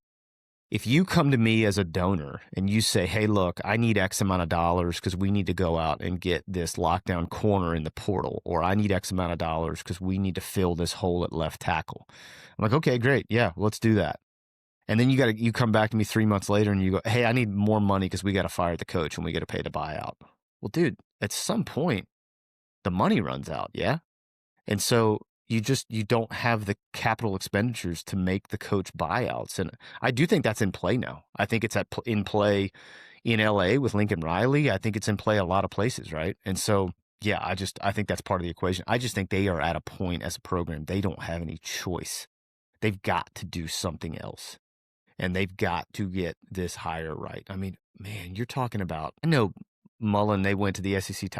if you come to me as a donor and you say, hey, look, I need X amount of dollars because we need to go out and get this lockdown corner in the portal, or I need X amount of dollars because we need to fill this hole at left tackle. I'm like, okay, great. Yeah, let's do that. And then you come back to me 3 months later and you go, hey, I need more money because we got to fire the coach and we got to pay the buyout. Well, dude, at some point, the money runs out, yeah? And so you don't have the capital expenditures to make the coach buyouts. And I do think that's in play now. I think it's in play in LA with Lincoln Riley. I think it's in play a lot of places, right? And so, yeah, I think that's part of the equation. I just think they are at a point as a program, they don't have any choice. They've got to do something else. And they've got to get this hire right. I mean, man, you're talking about, I know Mullen, they went to the SEC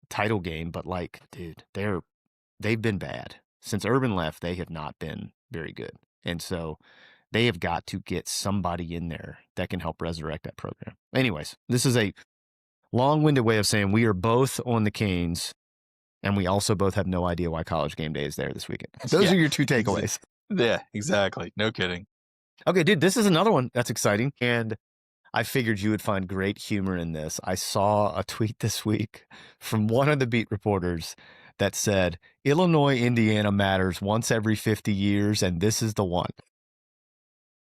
title game, but like, dude, they've been bad. Since Urban left, they have not been very good. And so they have got to get somebody in there that can help resurrect that program. Anyways, this is a long-winded way of saying we are both on the Canes, and we also both have no idea why College Game Day is there this weekend. Those are your two takeaways. Yeah, exactly. No kidding. Okay, dude, this is another one that's exciting, and I figured you would find great humor in this. I saw a tweet this week from one of the beat reporters that said, Illinois, Indiana matters once every 50 years, and this is the one.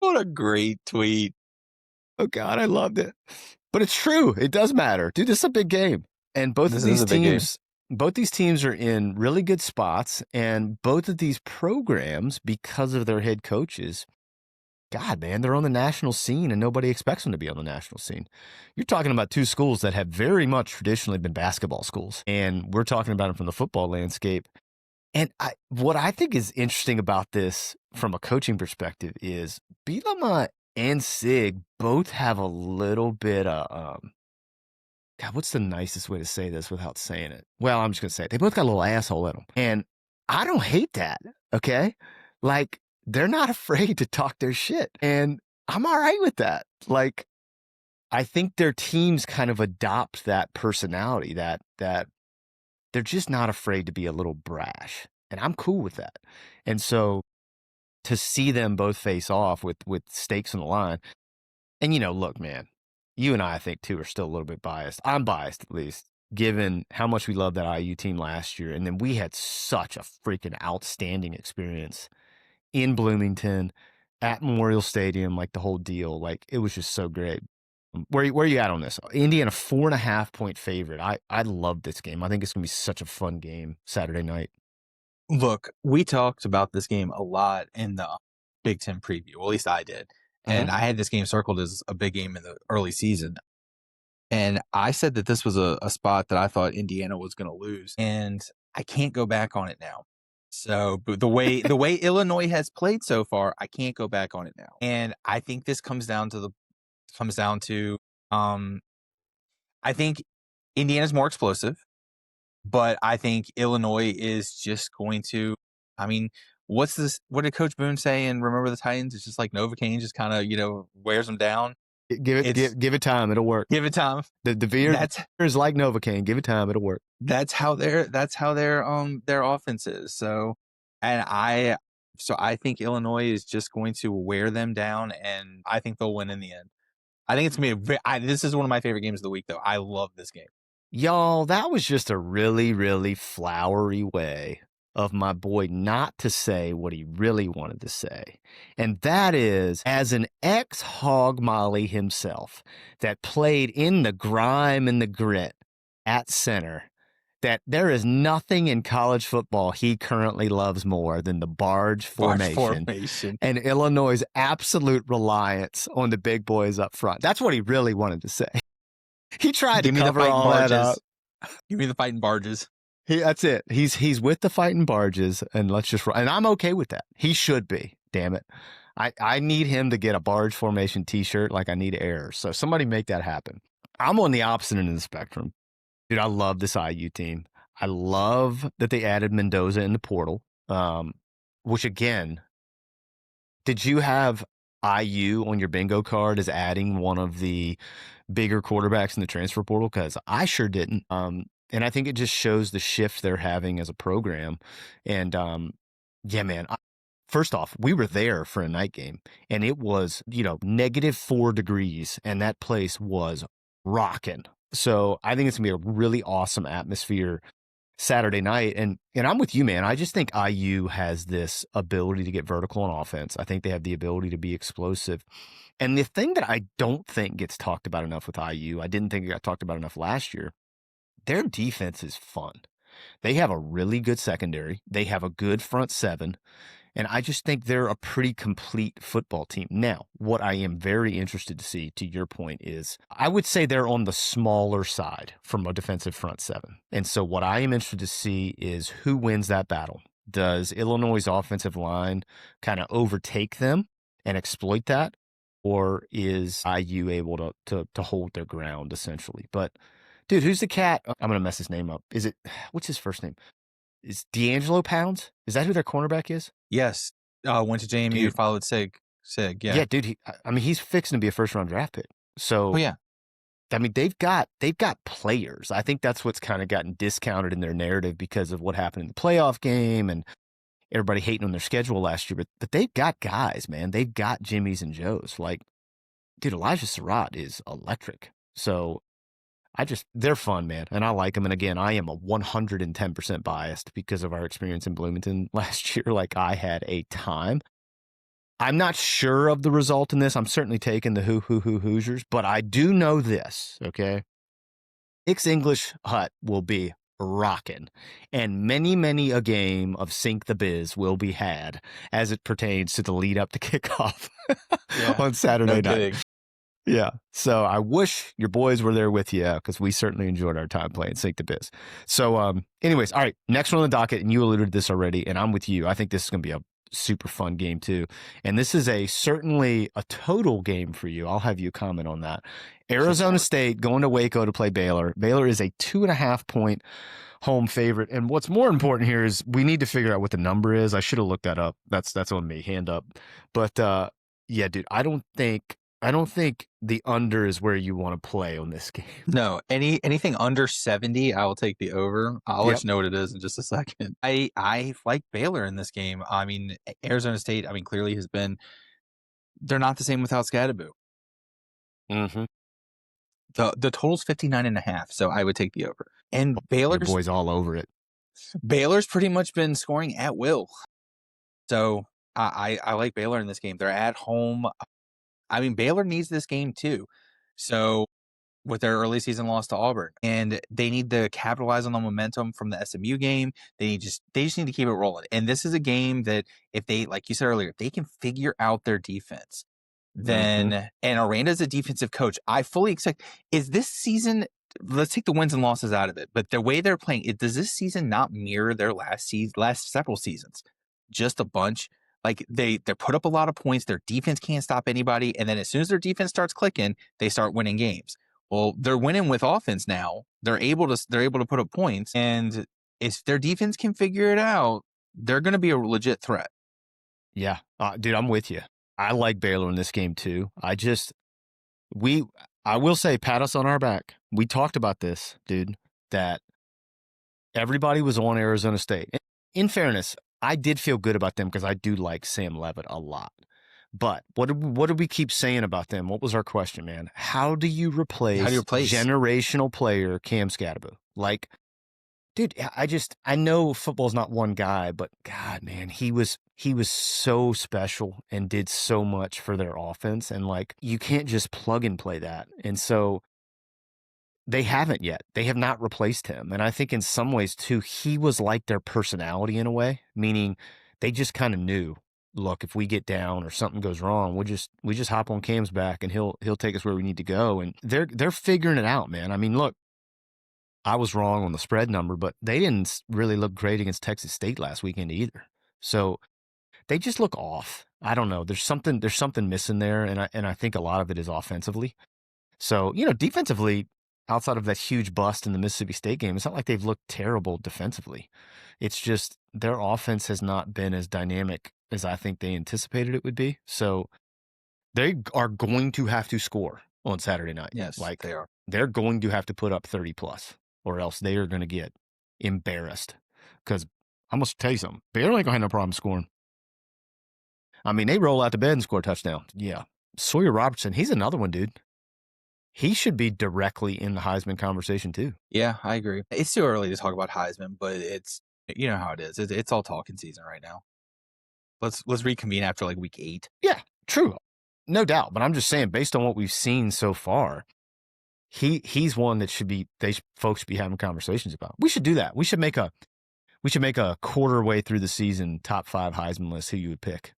What a great tweet. Oh, God, I loved it. But it's true. It does matter. Dude, this is a big game. And both these teams are in really good spots, and both of these programs, because of their head coaches, God, man, they're on the national scene, and nobody expects them to be on the national scene. You're talking about two schools that have very much traditionally been basketball schools, and we're talking about them from the football landscape. And what I think is interesting about this from a coaching perspective is Bielema and Sig both have a little bit of, God, what's the nicest way to say this without saying it? Well, I'm just going to say it. They both got a little asshole in them. And I don't hate that, okay? Like, they're not afraid to talk their shit. And I'm all right with that. Like, I think their teams kind of adopt that personality, that they're just not afraid to be a little brash. And I'm cool with that. And so to see them both face off with stakes on the line, and, look, man, you and I think, too, are still a little bit biased. I'm biased, at least, given how much we loved that IU team last year. And then we had such a freaking outstanding experience in Bloomington at Memorial Stadium, like the whole deal. Like, it was just so great. Where are you at on this? Indiana 4.5-point favorite. I love this game. I think it's going to be such a fun game Saturday night. Look, we talked about this game a lot in the Big Ten preview. Well, at least I did. And I had this game circled as a big game in the early season. And I said that this was a spot that I thought Indiana was going to lose. And I can't go back on it now. So the way Illinois has played so far, I can't go back on it now. And I think this comes down to I think Indiana's more explosive, but I think Illinois is just going to, I mean, what did Coach Boone say in Remember the Titans? It's just like Novocaine just kind of, wears them down. Give it time. It'll work. Give it time. The Veer is like Novocaine. Give it time. It'll work. That's how their offense is. So, I think Illinois is just going to wear them down, and I think they'll win in the end. I think it's going to be this is one of my favorite games of the week, though. I love this game. Y'all, that was just a really, really flowery way of my boy not to say what he really wanted to say. And that is, as an ex-hog molly himself that played in the grime and the grit at center, that there is nothing in college football he currently loves more than the barge formation. And Illinois' absolute reliance on the big boys up front. That's what he really wanted to say. He tried to cover all that up. Give me the fighting barges. That's it. He's with the fighting barges, and and I'm okay with that. He should be. Damn it. I need him to get a barge formation T-shirt like I need air. So somebody make that happen. I'm on the opposite end of the spectrum. Dude, I love this IU team. I love that they added Mendoza in the portal, which, again, did you have IU on your bingo card as adding one of the bigger quarterbacks in the transfer portal? Because I sure didn't. And I think it just shows the shift they're having as a program. And, yeah, man, first off, we were there for a night game, and it was, -4 degrees, and that place was rocking. So I think it's going to be a really awesome atmosphere Saturday night. And I'm with you, man. I just think IU has this ability to get vertical on offense. I think they have the ability to be explosive. And the thing that I don't think gets talked about enough with IU, I didn't think it got talked about enough last year, their defense is fun. They have a really good secondary. They have a good front seven. And I just think they're a pretty complete football team. Now, what I am very interested to see, to your point, is I would say they're on the smaller side from a defensive front seven. And so what I am interested to see is who wins that battle. Does Illinois' offensive line kind of overtake them and exploit that? Or is IU able to hold their ground, essentially? But, dude, who's the cat? I'm going to mess his name up. What's his first name? Is D'Angelo Pounds? Is that who their cornerback is? Yes. Went to JMU, Dude. followed Sig, yeah. Yeah, dude. He's fixing to be a first-round draft pick. So, Oh, yeah. I mean, they've got players. I think that's what's kind of gotten discounted in their narrative because of what happened in the playoff game and everybody hating on their schedule last year. But they've got guys, man. They've got Jimmys and Joes. Like, dude, Elijah Surratt is electric. So, they're fun, man. And I like them. And again, I am a 110% biased because of our experience in Bloomington last year. Like, I had a time. I'm not sure of the result in this. I'm certainly taking the Hoosiers, but I do know this, okay? Nick's English Hut will be rocking, and many a game of Sink the Biz will be had as it pertains to the lead up to kickoff on Saturday night. Kidding. Yeah. So I wish your boys were there with you because we certainly enjoyed our time playing Sink the Biz. So anyways, all right, next one on the docket, and you alluded to this already, and I'm with you. I think this is going to be a super fun game too. And this is certainly a total game for you. I'll have you comment on that. Arizona State going to Waco to play Baylor. Baylor is a 2.5-point home favorite. And what's more important here is we need to figure out what the number is. I should have looked that up. That's on me, hand up. But yeah, dude, I don't think the under is where you want to play on this game. No, anything under 70, I will take the over. I'll let you know what it is in just a second. I like Baylor in this game. I mean, Arizona State, clearly has been, they're not the same without Scadaboo. Mm-hmm. The total's 59.5, so I would take the over. And Baylor's boys all over it. Baylor's pretty much been scoring at will. So I like Baylor in this game. They're at home. I mean, Baylor needs this game too. So with their early season loss to Auburn, and they need to capitalize on the momentum from the SMU game. They just need to keep it rolling. And this is a game that if they, like you said earlier, if they can figure out their defense, then and Aranda's a defensive coach. I fully expect is this season. Let's take the wins and losses out of it, but the way they're playing, does this season not mirror their last several seasons? Just a bunch. Like they put up a lot of points. Their defense can't stop anybody, and then as soon as their defense starts clicking, they start winning games. Well, they're winning with offense now. They're able to put up points, and if their defense can figure it out, they're going to be a legit threat. Yeah, dude, I'm with you. I like Baylor in this game too. I will say, pat us on our back. We talked about this, dude, that everybody was on Arizona State. In fairness, I did feel good about them because I do like Sam Leavitt a lot. But what did we keep saying about them? What was our question, man? How do you replace generational player Cam Scadaboo? Like, dude, I know football's not one guy, but God, man, he was so special and did so much for their offense. And like, you can't just plug and play that. And so they haven't yet. They have not replaced him. And I think in some ways too, he was like their personality in a way, meaning they just kind of knew, look, if we get down or something goes wrong, we just hop on Cam's back and he'll take us where we need to go. And they're figuring it out, man. I mean, look, I was wrong on the spread number, but they didn't really look great against Texas State last weekend either. So they just look off. I don't know. There's something missing there, and I think a lot of it is offensively. So, defensively, outside of that huge bust in the Mississippi State game, it's not like they've looked terrible defensively. It's just their offense has not been as dynamic as I think they anticipated it would be. So they are going to have to score on Saturday night. Yes, they are. They're going to have to put up 30 plus, or else they are going to get embarrassed. Because I'm going to tell you something. Baylor ain't going to have no problem scoring. I mean, they roll out to bed and score a touchdown. Yeah. Sawyer Robertson, he's another one, dude. He should be directly in the Heisman conversation too. Yeah, I agree. It's too early to talk about Heisman, but it's, you know how it is. It's all talking season right now. Let's reconvene after like week 8. Yeah, true. No doubt. But I'm just saying, based on what we've seen so far, He's one that folks should be having conversations about. We should do that. We should make a quarter way through the season top 5 Heisman list. Who you would pick?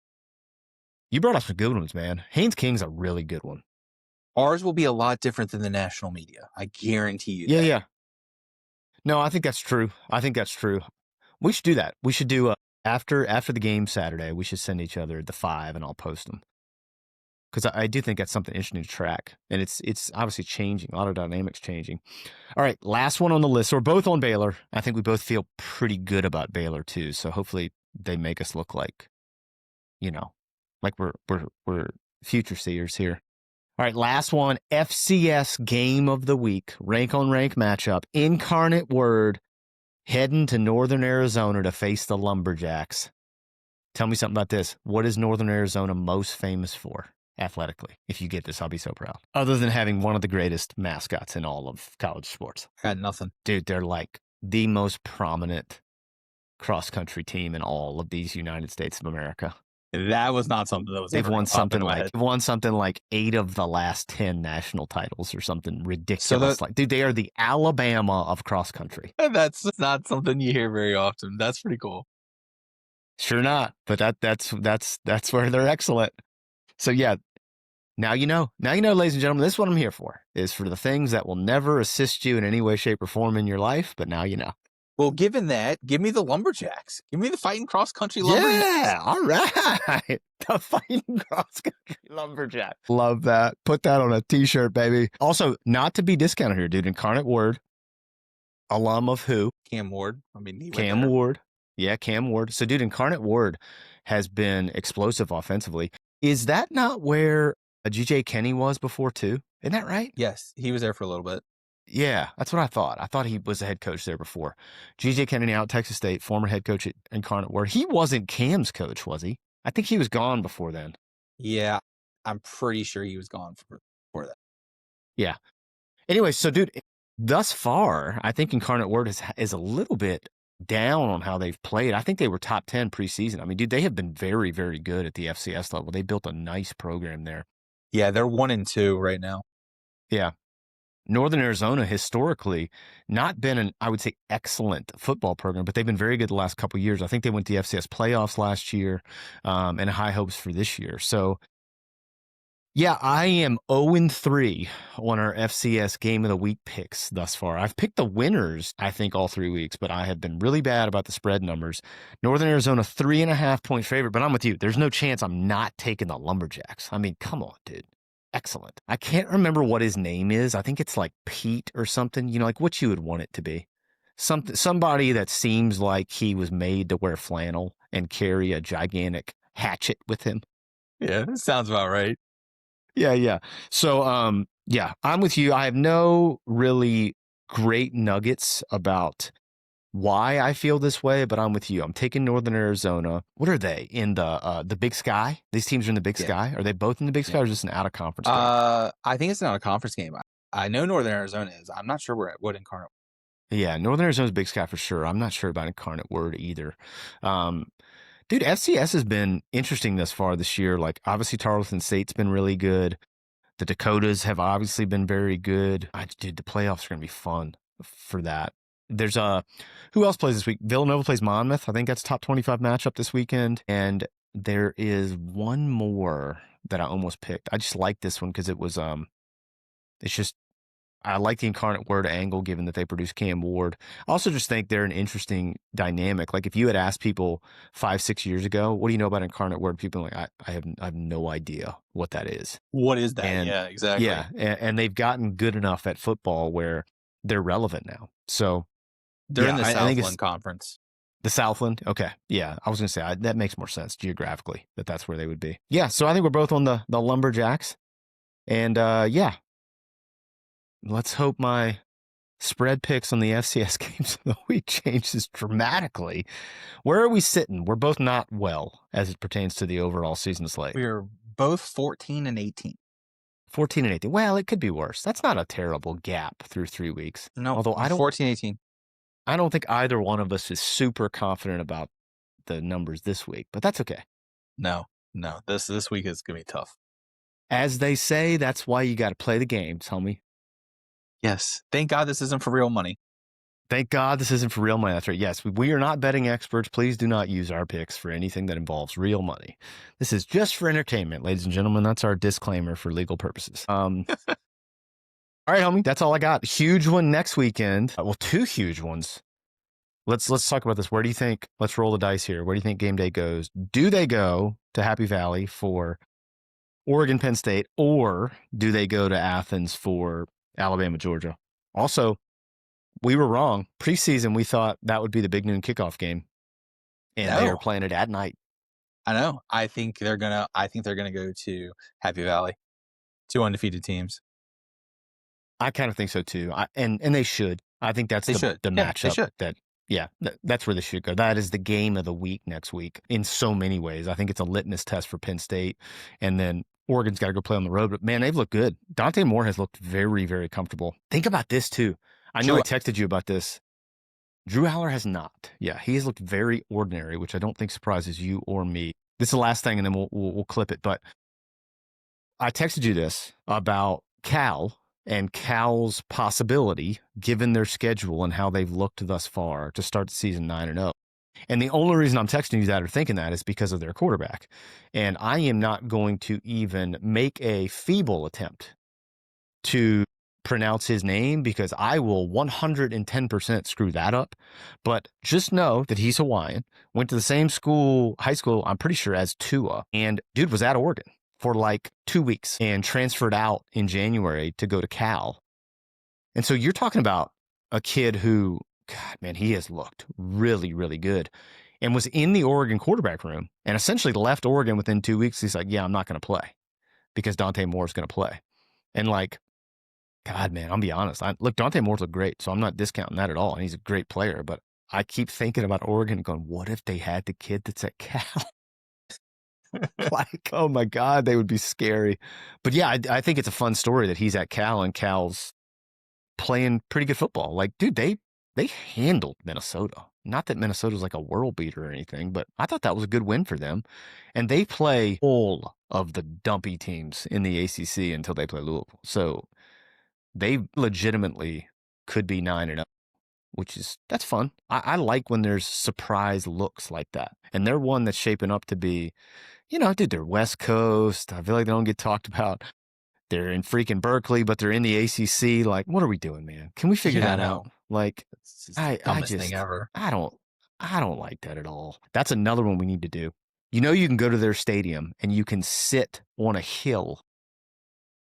You brought up some good ones, man. Haynes King's a really good one. Ours will be a lot different than the national media. I guarantee you. Yeah. No, I think that's true. We should do that. We should do after the game Saturday. We should send each other the 5, and I'll post them. Because I do think that's something interesting to track. And it's obviously changing. A lot of dynamics changing. All right, last one on the list. So we're both on Baylor. I think we both feel pretty good about Baylor, too. So hopefully they make us look like, like we're future seers here. All right, last one. FCS game of the week. Rank-on-rank matchup. Incarnate Word heading to Northern Arizona to face the Lumberjacks. Tell me something about this. What is Northern Arizona most famous for? Athletically. If you get this, I'll be so proud. Other than having one of the greatest mascots in all of college sports. I got nothing. Dude, they're like the most prominent cross-country team in all of these United States of America. That was not something that was. They've won something like 8 of the last 10 national titles or something ridiculous. Dude, they are the Alabama of cross-country. That's not something you hear very often. That's pretty cool. Sure not, but that's where they're excellent. So yeah, now you know, ladies and gentlemen, this is what I'm here for, is for the things that will never assist you in any way, shape, or form in your life, but now you know. Well, given that, give me the Lumberjacks. Give me the fighting cross-country Lumberjacks. Yeah, all right. The fighting cross-country Lumberjack. Love that. Put that on a T-shirt, baby. Also, not to be discounted here, dude. Incarnate Word, alum of who? Cam Ward. Cam Ward. Yeah, Cam Ward. So, dude, Incarnate Word has been explosive offensively. Is that not where G.J. Kenny was before, too? Isn't that right? Yes, he was there for a little bit. Yeah, that's what I thought. I thought he was the head coach there before. G.J. Kennedy out at Texas State, former head coach at Incarnate Word. He wasn't Cam's coach, was he? I think he was gone before then. Yeah, I'm pretty sure he was gone before that. Yeah. Anyway, so, dude, thus far, I think Incarnate Word is a little bit down on how they've played. I think they were top 10 preseason. I mean, dude, they have been very, very good at the FCS level. They built a nice program there. Yeah, they're 1-2 right now. Yeah. Northern Arizona historically not been I would say, excellent football program, but they've been very good the last couple of years. I think they went to the FCS playoffs last year, and high hopes for this year. So, yeah, I am 0-3 on our FCS Game of the Week picks thus far. I've picked the winners, I think, all 3 weeks, but I have been really bad about the spread numbers. Northern Arizona, 3.5-point favorite, but I'm with you. There's no chance I'm not taking the Lumberjacks. I mean, come on, dude. Excellent. I can't remember what his name is. I think it's like Pete or something, like what you would want it to be. Somebody that seems like he was made to wear flannel and carry a gigantic hatchet with him. Yeah, that sounds about right. Yeah. So, yeah, I'm with you. I have no really great nuggets about why I feel this way, but I'm with you. I'm taking Northern Arizona. What are they in the Big Sky? These teams are in the Big Sky. Are they both in the Big Sky, or is this an out of conference game? I think it's an out of conference game. I know Northern Arizona is. I'm not sure what Incarnate. Yeah, Northern Arizona's Big Sky for sure. I'm not sure about Incarnate Word either. Dude, FCS has been interesting thus far this year. Like, obviously, Tarleton State's been really good. The Dakotas have obviously been very good. Dude, the playoffs are going to be fun for that. There's who else plays this week? Villanova plays Monmouth. I think that's top 25 matchup this weekend. And there is one more that I almost picked. I just like this one because it was it's just I like the Incarnate Word angle, given that they produce Cam Ward. I also just think they're an interesting dynamic. Like, if you had asked people 5-6 years ago, what do you know about Incarnate Word? People are like, I have no idea what that is. What is that? And, yeah, exactly. Yeah, and they've gotten good enough at football where they're relevant now. So they're in the Southland Conference. The Southland? Okay. Yeah, I was going to say, that makes more sense geographically, that's where they would be. Yeah, so I think we're both on the Lumberjacks. And, yeah. Let's hope my spread picks on the FCS games of the week changes dramatically. Where are we sitting? We're both not well as it pertains to the overall season slate. We're both 14-18. 14-18. Well, it could be worse. That's not a terrible gap through 3 weeks. No, although 14-18. I don't think either one of us is super confident about the numbers this week, but that's okay. No. This week is going to be tough. As they say, that's why you got to play the games, homie. Yes. Thank God this isn't for real money. Thank God this isn't for real money. That's right. Yes, we are not betting experts. Please do not use our picks for anything that involves real money. This is just for entertainment, ladies and gentlemen. That's our disclaimer for legal purposes. All right, homie. That's all I got. Huge one next weekend. Well, two huge ones. Let's talk about this. Where do you think? Let's roll the dice here. Where do you think game day goes? Do they go to Happy Valley for Oregon, Penn State, or do they go to Athens for Alabama, Georgia? Also, we were wrong. Preseason, we thought that would be the big noon kickoff game, and they are playing it at night. I know. I think they're gonna go to Happy Valley. 2 undefeated teams. I kind of think so too. And they should. I think that's the matchup that's where they should go. That is the game of the week next week in so many ways. I think it's a litmus test for Penn State, and then Oregon's got to go play on the road. But man, they've looked good. Dante Moore has looked very, very comfortable. Think about this too. I know I texted you about this. Drew Aller has not. Yeah, he has looked very ordinary, which I don't think surprises you or me. This is the last thing, and then we'll clip it. But I texted you this about Cal and Cal's possibility, given their schedule and how they've looked thus far, to start the season 9-0. And the only reason I'm texting you that or thinking that is because of their quarterback. And I am not going to even make a feeble attempt to pronounce his name because I will 110% screw that up. But just know that he's Hawaiian, went to the same high school, I'm pretty sure, as Tua. And dude was at Oregon for like 2 weeks and transferred out in January to go to Cal. And so you're talking about a kid who, God, man, he has looked really, really good and was in the Oregon quarterback room and essentially left Oregon within 2 weeks. He's like, yeah, I'm not going to play because Dante Moore's going to play. And like, God, man, I'll be honest. Look, Dante Moore's looked great, so I'm not discounting that at all. And he's a great player, but I keep thinking about Oregon going, what if they had the kid that's at Cal? Like, oh my God, they would be scary. But yeah, I think it's a fun story that he's at Cal and Cal's playing pretty good football. Like, dude, they handled Minnesota. Not that Minnesota's like a world beater or anything, but I thought that was a good win for them. And they play all of the dumpy teams in the ACC until they play Louisville. So they legitimately could be 9-0, that's fun. I like when there's surprise looks like that. And they're one that's shaping up to be, dude, they're West Coast. I feel like they don't get talked about. They're in freaking Berkeley, but they're in the ACC. Like, what are we doing, man? Can we figure that out? Like, it's just the dumbest thing ever. I don't like that at all. That's another one we need to do. You can go to their stadium and you can sit on a hill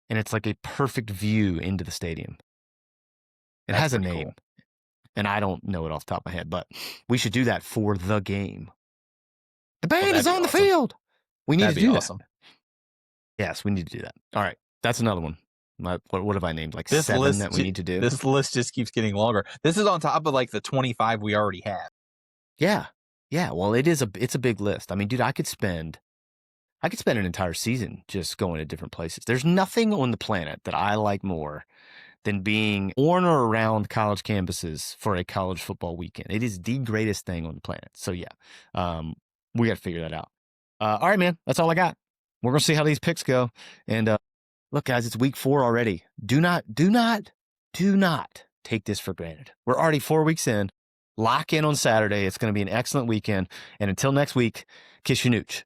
and it's like a perfect view into the stadium. It has a name, cool. And I don't know it off the top of my head, but we should do that for the game. The band is on the field. We need to do that. Yes, we need to do that. All right, that's another one. What have I named? Like this 7 that we need to do? This list just keeps getting longer. This is on top of like the 25 we already have. Yeah. Well, it's a big list. I mean, dude, I could spend an entire season just going to different places. There's nothing on the planet that I like more than being on or around college campuses for a college football weekend. It is the greatest thing on the planet. So yeah, we got to figure that out. All right, man, that's all I got. We're going to see how these picks go. And look, guys, it's week 4 already. Do not take this for granted. We're already 4 weeks in. Lock in on Saturday. It's going to be an excellent weekend. And until next week, kiss your nooch.